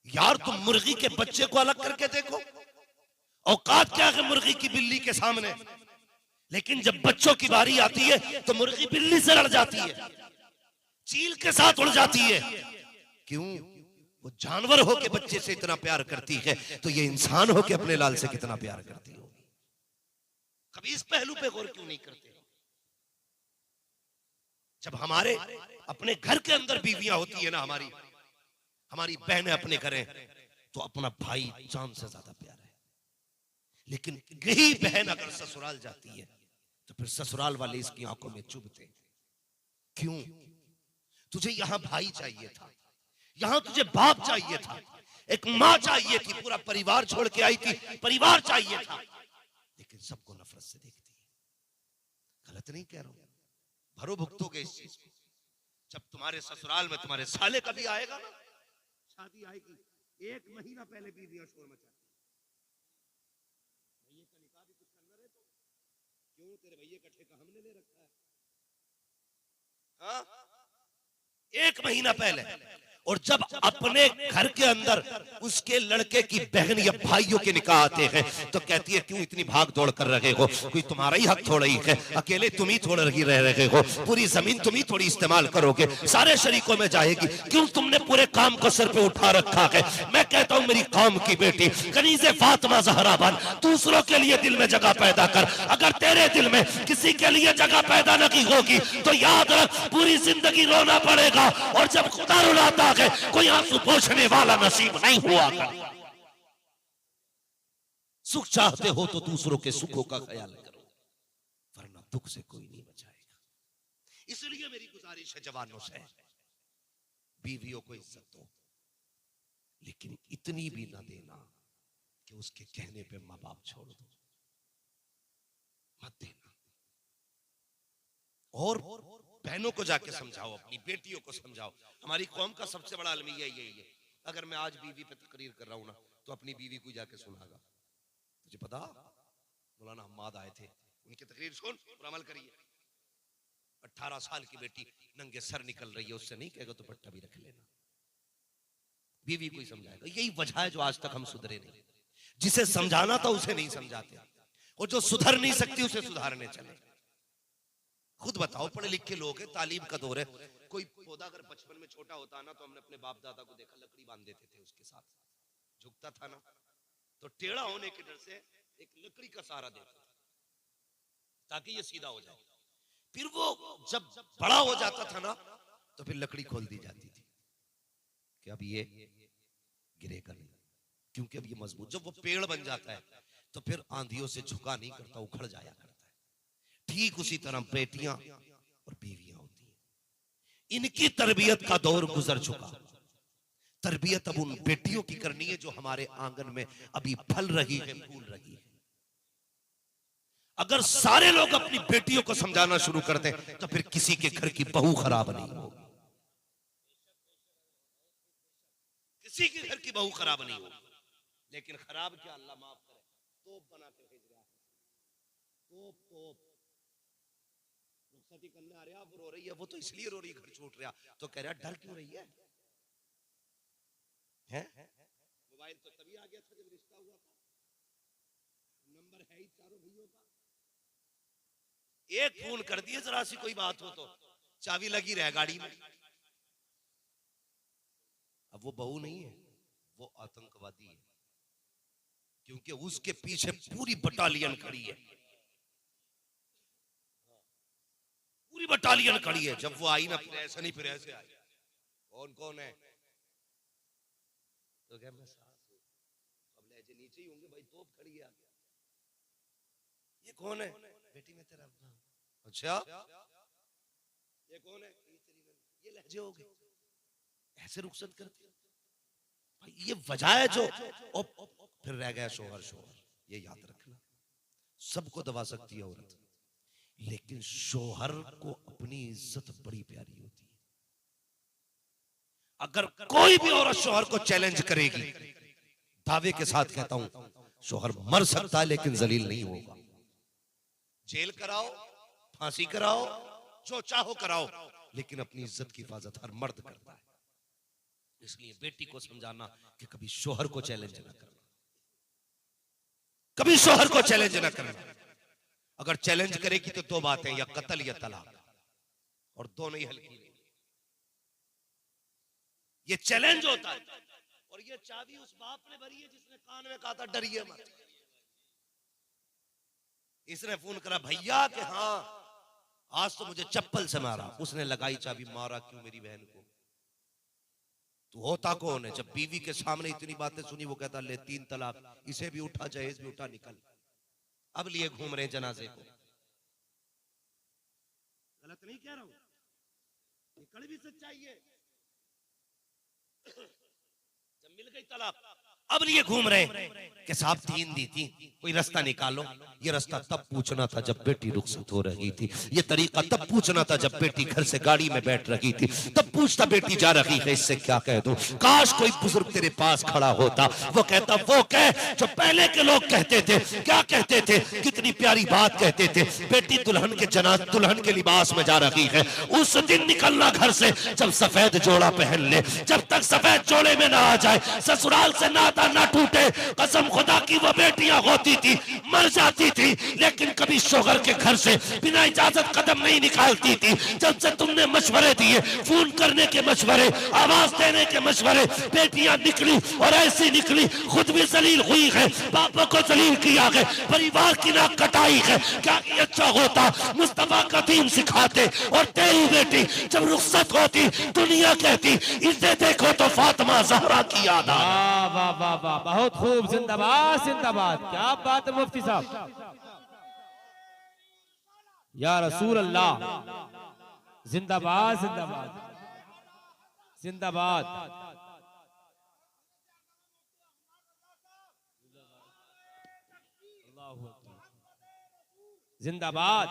यार तुम मुर्गी के बच्चे को अलग करके देखो, औकात क्या है मुर्गी की बिल्ली के सामने, लेकिन जब बच्चों की बारी आती है तो मुर्गी बिल्ली से लड़ जाती है, चील के साथ उड़ जाती है। क्यों? वो जानवर हो के बच्चे से इतना प्यार करती है, तो ये इंसान हो के अपने लाल से कितना प्यार करती होगी। कभी इस पहलू पे गौर क्यों नहीं करते? जब हमारे अपने घर के अंदर बीवियां होती है ना, हमारी बहनें अपने घरें, तो अपना भाई जान से ज्यादा प्यारा है। लेकिन यही बहन अगर ससुराल जाती है तो फिर ससुराल वाले इसकी आंखों में चुभते। क्यों? तुझे यहां भाई चाहिए था, यहां तुझे बाप चाहिए था, एक माँ चाहिए थी, पूरा परिवार छोड़ के आई थी, परिवार चाहिए था, लेकिन सबको नफरत से देखती है। गलत नहीं कह रहा हूं, भरो भुगतोगे इस चीज को। जब तुम्हारे ससुराल में तुम्हारे साले कभी आएगा ना, शादी आएगी, 1 महीना पहले बीवियां शोर मचाती, भैया का निकाह भी कुछ करना है तो क्यों, तेरे भैया का ठेका हमने ले रखा है। हाँ, 1 महीना पहले। और जब अपने घर के अंदर उसके लड़के की बहन या भाइयों के निकाह आते हैं तो कहती है क्यों इतनी भाग दौड़ कर रहे हो, कोई तुम्हारा ही हक थोड़ा ही है, अकेले तुम ही थोड़ा रही रह रहे हो, पूरी जमीन तुम ही थोड़ी इस्तेमाल करोगे, सारे शरीकों में जाएगी, क्यों तुमने पूरे काम को सर पे उठा रखा है। मैं कहता हूं मेरी कौम की बेटी कनीज़े फातिमा ज़हरा बन, दूसरों के लिए दिल में जगह पैदा कर। अगर तेरे दिल में किसी के लिए जगह पैदा न की होगी तो याद रख पूरी जिंदगी रोना पड़ेगा, और जब खुदा रुलाता है कोई आंसू पोंछने वाला नसीब नहीं हुआ करता। सुख चाहते हो तो दूसरों के सुखों का ख्याल करो, वरना दुख से कोई नहीं बचाएगा। इसलिए मेरी गुजारिश है जवानों से, बीवियों को इज्जत दो, लेकिन इतनी भी ना देना कि उसके कहने पे माँ बाप छोड़ दो, मत देना। और बहनों को जाके समझाओ, अपनी बेटियों को समझाओ। हमारी कौम का सबसे बड़ा अलमिया यही है, अगर मैं आज बीवी पे तकरीर कर रहा हूं ना तो अपनी बीवी को जाके सुनागा। तुझे पता मौलाना हम्माद आए थे, उनकी तकरीर सुन और अमल करिए। 18 साल की बेटी नंगे सर निकल रही है, उससे नहीं कहेगा तो पट्टा भी रख लेना, बीवी को ही समझाएगा। यही वजह है जो आज तक हम सुधरे नहीं, जिसे समझाना था उसे नहीं समझाते, और जो सुधर नहीं सकती उसे सुधारने चले। खुद बताओ, पढ़े लिखे लोग हैं, तालीम का दौर है, कोई पौधा अगर बचपन में छोटा होता ना तो हमने अपने बाप दादा को देखा लकड़ी बांध देते थे, उसके साथ झुकता था ना, तो टेढ़ा होने के डर से एक लकड़ी का सहारा देता था ताकि ये सीधा हो जाए। फिर वो जब बड़ा हो जाता था ना तो फिर लकड़ी खोल दी जाती थी कि अब ये गिरेगा नहीं, क्योंकि अब ये मजबूत। जब वो पेड़ बन जाता है तो फिर आंधियों से झुका नहीं करता, उखड़ जाया करता है। ठीक उसी तरह बेटियां और बीवियां होती हैं, इनकी तरबियत का दौर गुजर चुका। तरबियत अब उन बेटियों की करनी है जो हमारे आंगन में अभी फल रही है, फूल रही है। अगर सारे लोग अपनी बेटियों को समझाना शुरू कर दें तो फिर किसी के घर की बहू खराब नहीं होगी, किसी के घर की बहू खराब नहीं होगी। लेकिन खराब क्या, अल्लाह माफ करे, तोप बना के भेज रहा है, तोप रुखसती करने आ रहा, वो रो रही है, वो तो इसलिए रो रही है घर छूट रहा, तो कह रहा डर क्यों रही है? मोबाइल तो तभी आ गया था जब रिश्ता हुआ था, नंबर है ही चारों भैयों का, एक फोन कर दिए जरा सी कोई बात हो तो चाबी लगी रहे गाड़ी में। अब वो बहू नहीं है, वो आतंकवादी है, क्योंकि उसके पीछे पूरी बटालियन खड़ी है, पूरी बटालियन खड़ी है। जब वो आई ना, फिर ऐसा नहीं, फिर ऐसे आई, कौन कौन है, तो क्या मैं सास हूं, अब लहजे नीचे ही होंगे भाई, तोप खड़ी है आगे, ये कौन है, बेटी में तेरा अब्बा। अच्छा ये कौन है, ये लहजे हो गए, ऐसे रुखसत करती है भाई, ये वजह है जो। फिर रह गया शोहर, ये याद रखना, सबको दबा सकती है औरत, लेकिन शोहर को अपनी इज्जत बड़ी प्यारी होती है। अगर कोई भी औरत शोहर को चैलेंज करेगी, दावे के साथ कहता हूं, शोहर मर सकता है लेकिन जलील नहीं होगा। जेल कराओ, फांसी कराओ, जो चाहो कराओ, लेकिन अपनी इज्जत की हिफाजत हर मर्द करता है। इसलिए बेटी को समझाना कि कभी शोहर को चैलेंज ना करना, कभी शोहर को चैलेंज ना करना। अगर चैलेंज करेगी तो दो बातें, या कत्ल या तलाक, और दोनों ही हल्की नहीं। ये चैलेंज होता है, और ये चाबी उस बाप ने भरी है जिसने कान में कहा था डरिए मत। इसने फोन करा भैया कि हाँ आज तो मुझे चप्पल से मारा, उसने लगाई चाबी, मारा क्यों मेरी बहन को, तू होता कौन है? जब बीवी के सामने इतनी बातें सुनी, वो कहता ले 3 तलाक, इसे भी उठा जहेज भी उठा, निकल। अब लिए घूम रहे जनाजे को। गलत नहीं कह रहा हूं, ये कड़वी सच्चाई है। जब मिल गई तलाक, अब लिए घूम रहे कि साहब 3 दी थी, कोई रास्ता निकालो। ये रास्ता तब पूछना था जब बेटी रुखसत हो रही थी, ये तरीका तब पूछना था जब बेटी घर से गाड़ी में बैठ रही थी, तब पूछता बेटी जा रही है इससे क्या कह दूं। काश कोई बुजुर्ग तेरे पास खड़ा होता, वो कहता वो कह जो पहले के लोग कहते थे। क्या कहते थे? कितनी प्यारी बात कहते थे, बेटी दुल्हन के जनाज, दुल्हन के लिबास में जा रही है, उस दिन निकलना घर से जब सफेद जोड़ा पहन ले, जब तक सफेद जोड़े में ना आ जाए, ससुराल से नाता ना टूटे। कसम खुदा की वो बेटियां होती थी, मर जाती थी, लेकिन कभी शोहर के घर से बिना इजाजत कदम नहीं निकालती थी। जब से तुमने मशवरे दिए, फोन करने के मशवरे, आवाज देने के मशवरे, बेटियां निकली और ऐसी निकली, खुद भी जलील हुई है, बापा को जलील किया है, परिवार की नाक कटाई है। क्या अच्छा होता मुस्तफा का दीन सिखाते, और तेरी बेटी जब रुखसत होती, दुनिया कहती इसे देखो तो फातिमा ज़हरा की याद आ। वाह वाह वाह, बहुत खूब, जिंदाबाद जिंदाबाद, क्या बात है मुफ्ती साहब, या रसूल अल्लाह, जिंदाबाद जिंदाबाद जिंदाबाद। जिंदाबाद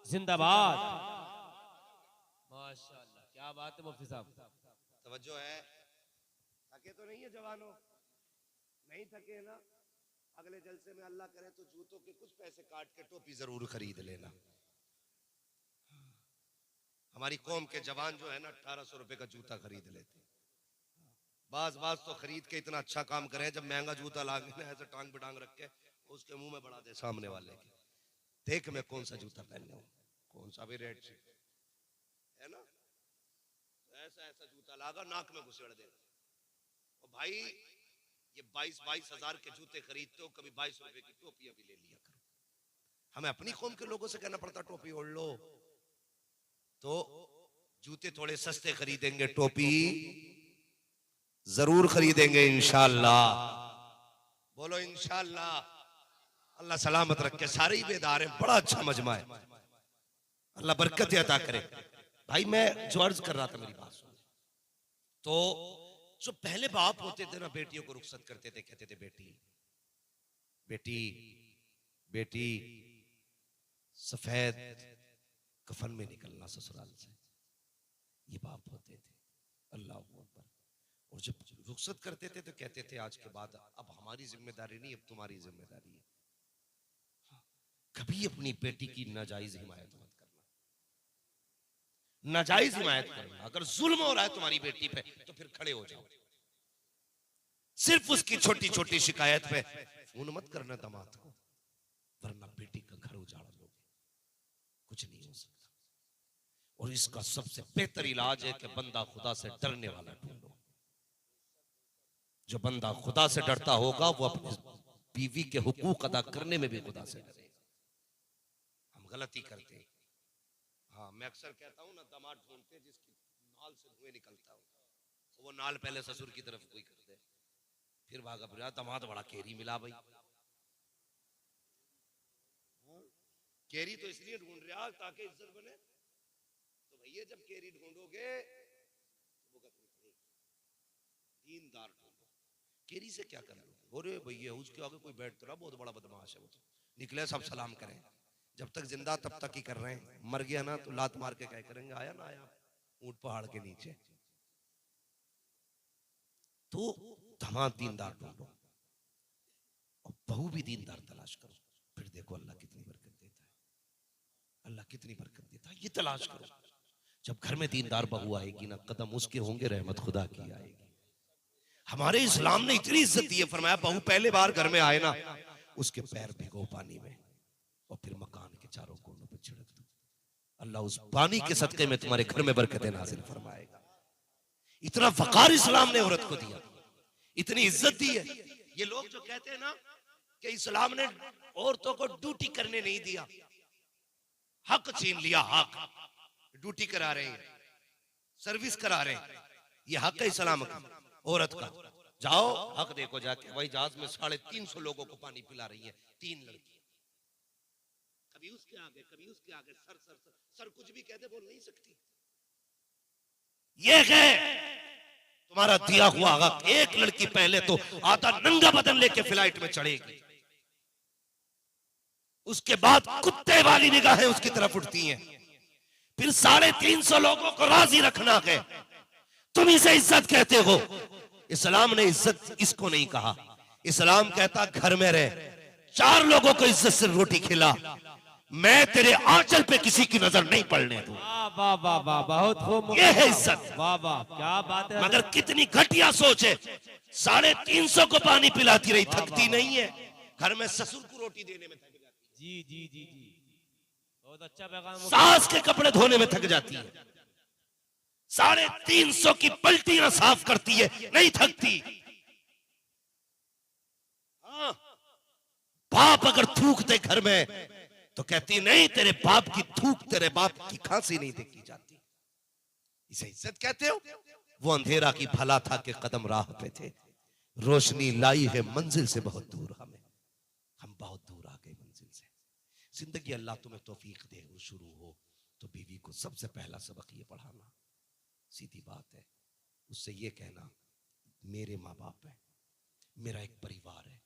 जिंदाबाद, माशाअल्लाह, क्या बात है मुफ्ती साहब। तवज्जो है, थके तो नहीं है जवानों, नहीं थके ना, अगले जलसे में अल्लाह करे तो जूतों के कुछ पैसे काट के टोपी जरूर खरीद लेना। हमारी कौम के जवान जो है ना 1800 रुपए का जूता खरीद लेते, बाज तो खरीद के इतना अच्छा काम करे, जब महंगा जूता लागे ना ऐसे टांग बिटांग रख के उसके मुंह में बढ़ा दे सामने वाले के, देख मैं कौन सा जूता पहनने हूं, कौन सा भी रेड है ना, ऐसा ऐसा जूता लागा नाक में घुसेड़ दे। और भाई ये 22 हजार के जूते खरीदते हो, कभी 22 रुपए की टोपियां भी ले लिया करो। हमें अपनी कौम के लोगों से कहना पड़ता टोपी ओढ़ लो, तो जूते थोड़े सस्ते खरीदेंगे, टोपी जरूर खरीदेंगे इंशाअल्लाह। बोलो इंशाअल्लाह। अल्लाह सलामत रखे, सारे ही बेदार हैं, बड़ा अच्छा मजमा है, अल्लाह बरकत अता करे। भाई मैं जो अर्ज कर रहा था मेरी बात सुन। तो जो पहले बाप होते थे ना, बेटियों को रुखसत करते थे, कहते थे बेटी बेटी बेटी सफेद कफन में निकलना ससुराल से, ये बाप होते थे। अल्लाह अकबर। और जब रुखसत करते थे तो कहते थे आज के बाद अब हमारी जिम्मेदारी नहीं, अब तुम्हारी जिम्मेदारी है। हाँ, कभी अपनी बेटी की नाजायज हिमायत मत करना, नाजायज हिमायत करना। अगर जुल्म हो रहा है तुम्हारी बेटी पे तो फिर खड़े हो जाओ। सिर्फ उसकी छोटी छोटी शिकायत पे फोन मत करना दामाद को, वरना बेटी का घर उजाड़ लोगे, कुछ नहीं हो सकता। और इसका सबसे बेहतर इलाज है कि बंदा खुदा से डरने वाला ढूंढो। जो बंदा खुदा से डरता होगा वो अपनी बीवी के हुकूक अदा करने में भी खुदा से डरेगा। हम गलती करते हैं। हाँ, मैं अक्सर कहता हूँ ना, दामाद ढूंढते हैं जिसकी नाल से धुएं निकलता हो, तो वो नाल पहले ससुर की तरफ कोई कर दे, फिर भागा फिर दामाद बड़ा केरी मिला भाई। केरी तो इसलिए ढूंढ रहा ताकि इज्जत बने। तो भैया जब केरी ढूंढोगे तो वो कभी पड़ेगी। दीनदार ढूंढो। केरी से क्या कर लो? अरे भैया उसके आगे कोई बैठ तो रहा, बहुत बड़ा बदमाश है वो, तो निकले सब सलाम करें। जब तक जिंदा तब तक ही कर रहे हैं, मर गया ना तो लात मार के क्या करेंगे, आया ना आया ऊंट पहाड़ के नीचे। तो दामाद दीनदार ढूंढो और बहू भी दीनदार तलाश करो, फिर देखो अल्लाह कितनी बरकत देता है। अल्लाह कितनी बरकत देता है, ये तलाश करो। जब घर में दीनदार बहू आएगी ना, कदम उसके होंगे, रहमत खुदा की आएगी। हमारे इस्लाम ने इतनी इज्जत दी है, फरमाया बहू पहले बार घर में आए ना, उसके पैर भिगो पानी में और फिर मकान के चारों कोनों पर छिड़क दो। अल्लाह उस पानी के सदके में तुम्हारे घर में बरकतें नाज़िल फरमाएगा। इतना वकार इस्लाम ने औरत को दिया, इतनी इज्जत दी है। ये लोग जो कहते हैं ना कि इस्लाम ने औरतों को ड्यूटी करने नहीं दिया, हक छीन लिया, हक ड्यूटी करा रहे हैं, सर्विस करा रहे हैं, ये हक है इस्लाम का औरत का। जाओ हक देखो जाके, वही जहाज में 350 लोगों को पानी पिला रही है 3 लड़कियां, कभी उसके आगे कभी उसके आगे, सर सर सर, सर कुछ भी कहते बोल नहीं सकती। ये है तुम्हारा दिया हुआ हक। एक लड़की पहले तो आधा नंगा बदन लेके फ्लाइट में चढ़ेगी, उसके बाद कुत्ते वाली निगाहें उसकी तरफ उठती हैं, फिर 350 लोगों को राजी रखना है। तुम इसे इज्जत कहते हो। इस्लाम ने इज्जत इसको नहीं कहा। इस्लाम कहता घर में रह, 4 लोगों को इज्जत से रोटी खिला, मैं तेरे आंचल पे किसी की नजर नहीं पड़ने दूं। वाह वाह वाह, बहुत खूब। ये है इज्जत। वाह वाह, क्या बात है। मगर कितनी घटिया सोच है, 350 को पानी पिलाती रही, थकती नहीं है। घर में ससुर को रोटी देने में थक जाती है, जी जी जी जी, बहुत अच्छा पैगाम। सास के कपड़े धोने में थक जाती है, 350 की पलटियां साफ करती है, नहीं थकती। हाँ, बाप अगर थूकते घर में तो कहती नहीं, तेरे बाप की थूक तेरे बाप की खांसी नहीं देखी जाती। इसे इज्जत कहते हो? वो अंधेरा की भला था कि कदम राह पे थे, रोशनी लाई है मंजिल से बहुत दूर। हम बहुत दूर आ गए मंजिल से। जिंदगी अल्लाह तुम्हें तौफीक दे, वो शुरू हो तो बीवी को सबसे पहला सबक ये पढ़ाना, सीधी बात है। उससे ये कहना मेरे माँ बाप है, मेरा एक परिवार है,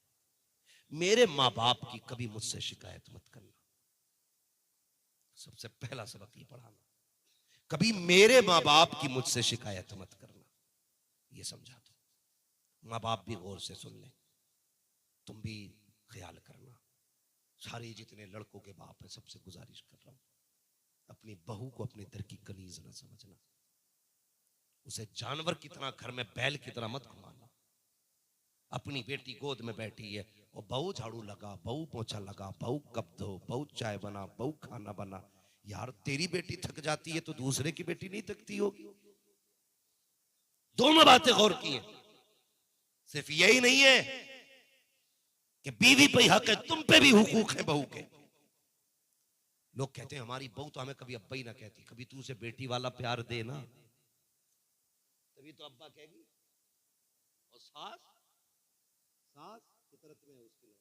मेरे माँ बाप की कभी मुझसे शिकायत मत करना। सबसे पहला सबक ये पढ़ाना, कभी मेरे माँ बाप की मुझसे शिकायत मत करना। ये समझा दो। माँ बाप भी गौर से सुन ले, तुम भी ख्याल करना। सारे जितने लड़कों के बाप है, सबसे गुजारिश कर रहा हूं, अपनी बहू को अपने दर की कनीज ना समझना। उसे जानवर की तरह, घर में बैल की तरह मत घुमाना। अपनी बेटी गोद में बैठी है और बहू झाड़ू लगा, बहू पोछा लगा, बहू कप धो, बहू चाय बना, बहू खाना बना। यार तेरी बेटी थक जाती है तो दूसरे की बेटी नहीं थकती होगी? दोनों बातें गौर की हैं। सिर्फ यही नहीं है कि बीवी पे हक है, तुम पे भी हुकूक है बहू के। लोग कहते हैं हमारी बहू तो हमें कभी अब्बा ही ना कहती। कभी तू उसे बेटी वाला प्यार दे ना, तभी तो अब्बा कहेगी। और सास फितरत में है उसकी।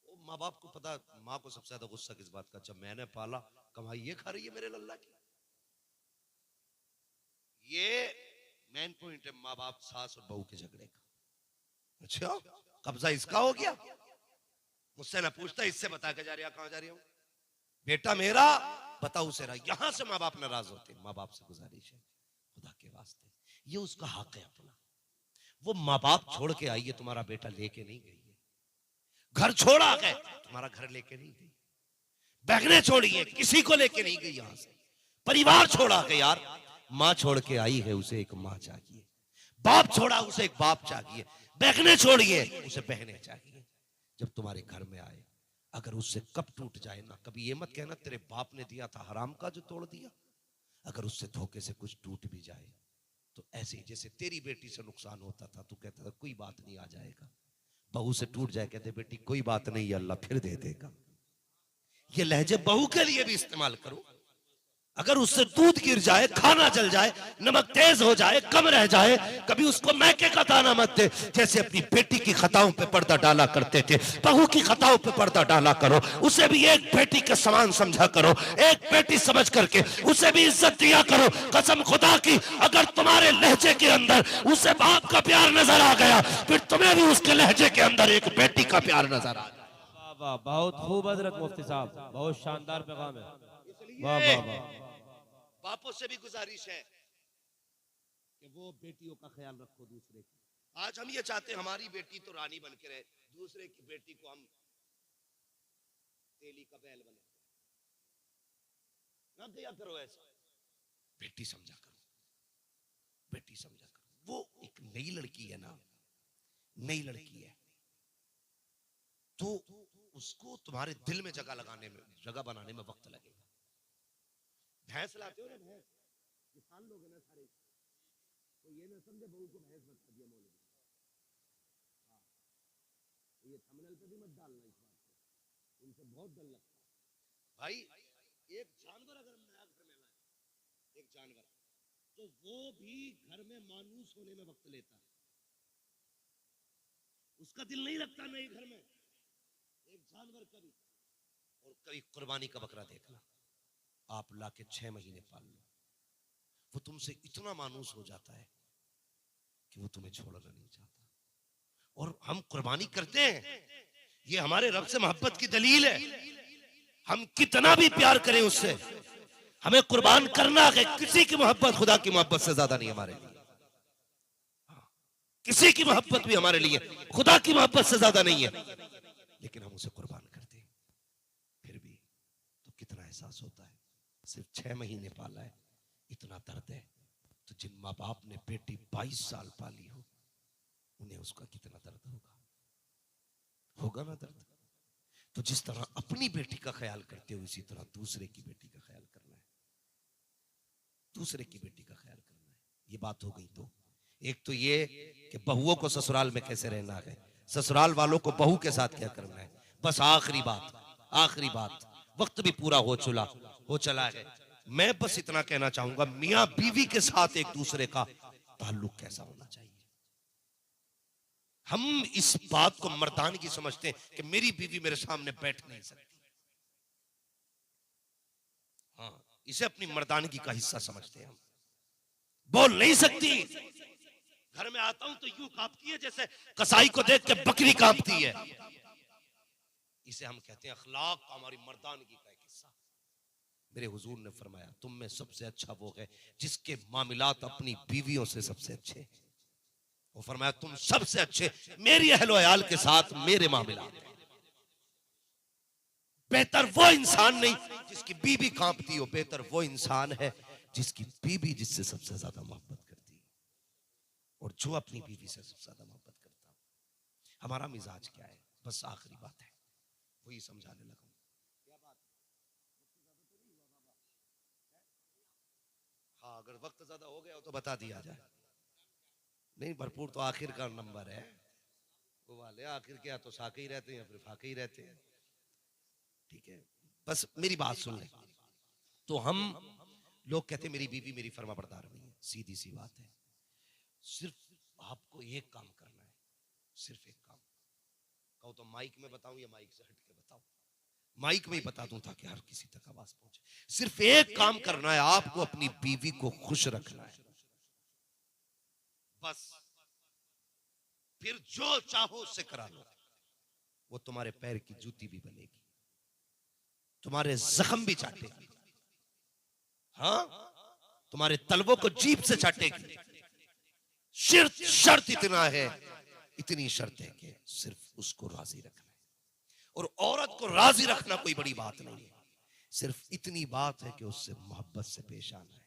वो माँ बाप को पता, माँ को सबसे ज्यादा गुस्सा किस बात का, जब मैंने पाला कमाई ये खा रही है मेरे लल्ला की। ये मेन पॉइंट है माँ बाप सास और बहू के झगड़े का। अच्छा, कब्जा इसका हो गया, मुझसे ना पूछता, इससे बता के जा रही, कहां जा रही हूं, बेटा मेरा बताओ उसे रहा। यहां से माँ बाप नाराज होते हैं। माँ बाप से गुजारिश है, खुदा के वास्ते, ये उसका हक है अपना। वो माँ बाप छोड़ के आई है, तुम्हारा बेटा लेके नहीं गई है। घर छोड़ा है, तुम्हारा घर लेके नहीं गई। बहनें छोड़ी है, किसी को लेके नहीं गई। यहां से परिवार छोड़ा है यार। माँ छोड़ के आई है, उसे एक माँ चाहिए। बाप छोड़ा, उसे एक बाप चाहिए। बहनें छोड़िए, उसे बहनें चाहिए। जब तुम्हारे घर में आए, अगर उससे कब टूट जाए ना, कभी ये मत कहना तेरे बाप ने दिया था हराम का जो तोड़ दिया। अगर उससे धोखे से कुछ टूट भी जाए तो ऐसे ही जैसे तेरी बेटी से नुकसान होता था, तू कहता था कोई बात नहीं, आ जाएगा। बहू से टूट जाए, कहते बेटी कोई बात नहीं, अल्लाह फिर दे देगा। ये लहजे बहू के लिए भी इस्तेमाल करो। अगर उससे दूध गिर जाए, खाना जल जाए, नमक तेज हो जाए, कम रह जाए, कभी उसको मैके का दाना मत दे। जैसे अपनी बेटी की खताओं पे पर्दा डाला करते थे, बहू की खताओं पे पर्दा डाला करो। उसे भी एक बेटी के समान समझा करो, एक बेटी समझ करके उसे भी इज्जत दिया करो। कसम खुदा की, अगर तुम्हारे लहजे के अंदर उसे बाप का प्यार नजर आ गया, फिर तुम्हें भी उसके लहजे के अंदर एक बेटी का प्यार नजर आ गया। वाह, बहुत खूब हजरत मुफ्ती साहब, बहुत शानदार पैगाम है। वाह वाह वाह। बापों से भी गुजारिश है कि वो बेटियों का ख्याल रखो दूसरे की। आज हम ये चाहते हैं हमारी बेटी तो रानी बन के रहे, दूसरे की बेटी को हम तेली का बैल बने ना दिया करो। ऐसा बेटी समझा करो, बेटी समझा करो। वो एक नई लड़की है ना, नई लड़की है, तो उसको तुम्हारे दिल में जगह लगाने में, जगह बनाने में वक्त लगेगा। भैंस लाते हो ना, भैंस किसान लोग हैं ना सारे, तो ये ना समझे बहू को भैंस बता दिया मौलवी। हाँ, ये थंबनेल पे भी मत डालना इस बात को, उनसे बहुत डर लगता है भाई। एक जानवर अगर हम नया घर में लाए, एक जानवर, तो वो भी घर में मानूस होने में वक्त लेता है। उसका दिल नहीं लगता नए घर में एक जानवर का भी। और कभी कुर्बानी का बकरा देखना, आप लाके 6 महीने पाल लो, वो तुमसे इतना मानूस हो जाता है कि वो तुम्हें छोड़ना नहीं चाहता। और हम कुर्बानी करते हैं, ये हमारे रब से मोहब्बत की दलील है। हम कितना भी प्यार करें उससे, हमें कुर्बान करना है। किसी की मोहब्बत खुदा की मोहब्बत से ज्यादा नहीं हमारे लिए। किसी की मोहब्बत भी हमारे लिए खुदा की मोहब्बत से ज्यादा नहीं है, लेकिन हम उसे कुर्बान करते हैं। फिर भी तो कितना एहसास होता है। सिर्फ 6 महीने पाला है, इतना दर्द है। तो जिन माँ बाप ने बेटी 22 साल पाली हो, उन्हें उसका कितना दर्द होगा, होगा ना दर्द। तो जिस तरह अपनी बेटी का ख्याल करते हो, इसी तरह दूसरे की बेटी का ख्याल करना है। दूसरे की बेटी का ख्याल करना है। ये बात हो गई। तो एक तो ये कि बहुओं को ससुराल में कैसे रहना है, ससुराल वालों को बहू के साथ क्या करना है। बस आखिरी बात, वक्त भी पूरा हो चला है। मैं बस इतना कहना चाहूंगा, मियां बीवी के साथ एक दूसरे का ताल्लुक कैसा होना चाहिए। हम इस बात को मर्दानगी समझते हैं कि मेरी बीवी मेरे सामने बैठ नहीं सकती। हाँ, इसे अपनी मर्दानगी का हिस्सा समझते हैं। हम बोल नहीं सकती, घर में आता हूं तो यूं कांपती है जैसे कसाई को देख के बकरी कांपती है। इसे हम कहते हैं अखलाक का, हमारी मर्दानगी का एक हिस्सा। मेरे हुजूर ने फरमाया, तुम में सबसे अच्छा वो है जिसके मामलात अपनी बीवियों से सबसे अच्छे। वो फरमाया तुम सबसे अच्छे मेरी अहलो अयाल के साथ मेरे मामलात हैं। बेहतर वो इंसान नहीं जिसकी बीवी कांपती हो, बेहतर वो इंसान है जिसकी बीवी जिससे सबसे ज्यादा मोहब्बत करती है, और जो अपनी बीवी से सबसे ज्यादा मोहब्बत करता है। हमारा मिजाज क्या है, बस आखिरी बात है, वही समझाने लगा। क्या बात? हाँ, अगर वक्त ज्यादा हो गया हो तो बता दिया जाए। नहीं, भरपूर तो आखिर का नंबर है वो वाले। आखिर क्या, तो साके ही रहते हैं, फिर फाके ही रहते हैं। ठीक है, बस मेरी बात सुन ले। तो हम लोग कहते हैं मेरी बीवी मेरी फर्मा बरदार नहीं है। सीधी सी बात है, सिर्फ आपको एक काम करना है, सिर्फ एक काम। कहो तो माइक में बताऊं या माइक से हट के बताऊं? माइक में ही बता दूं ताकि हर किसी तक आवाज पहुंचे। सिर्फ एक काम करना है, आपको अपनी बीवी को खुश रखना है। बस फिर जो चाहो उससे करा लो, वो तुम्हारे पैर की जूती भी बनेगी, तुम्हारे जख्म भी चाटेगी, हाँ तुम्हारे तलवों को जीभ से चाटेगी। शर्त इतना है, इतनी शर्त है कि सिर्फ उसको राजी रखना है, और औरत को राजी रखना कोई बड़ी बात नहीं है, सिर्फ इतनी बात है कि उससे मोहब्बत से पेश आना है।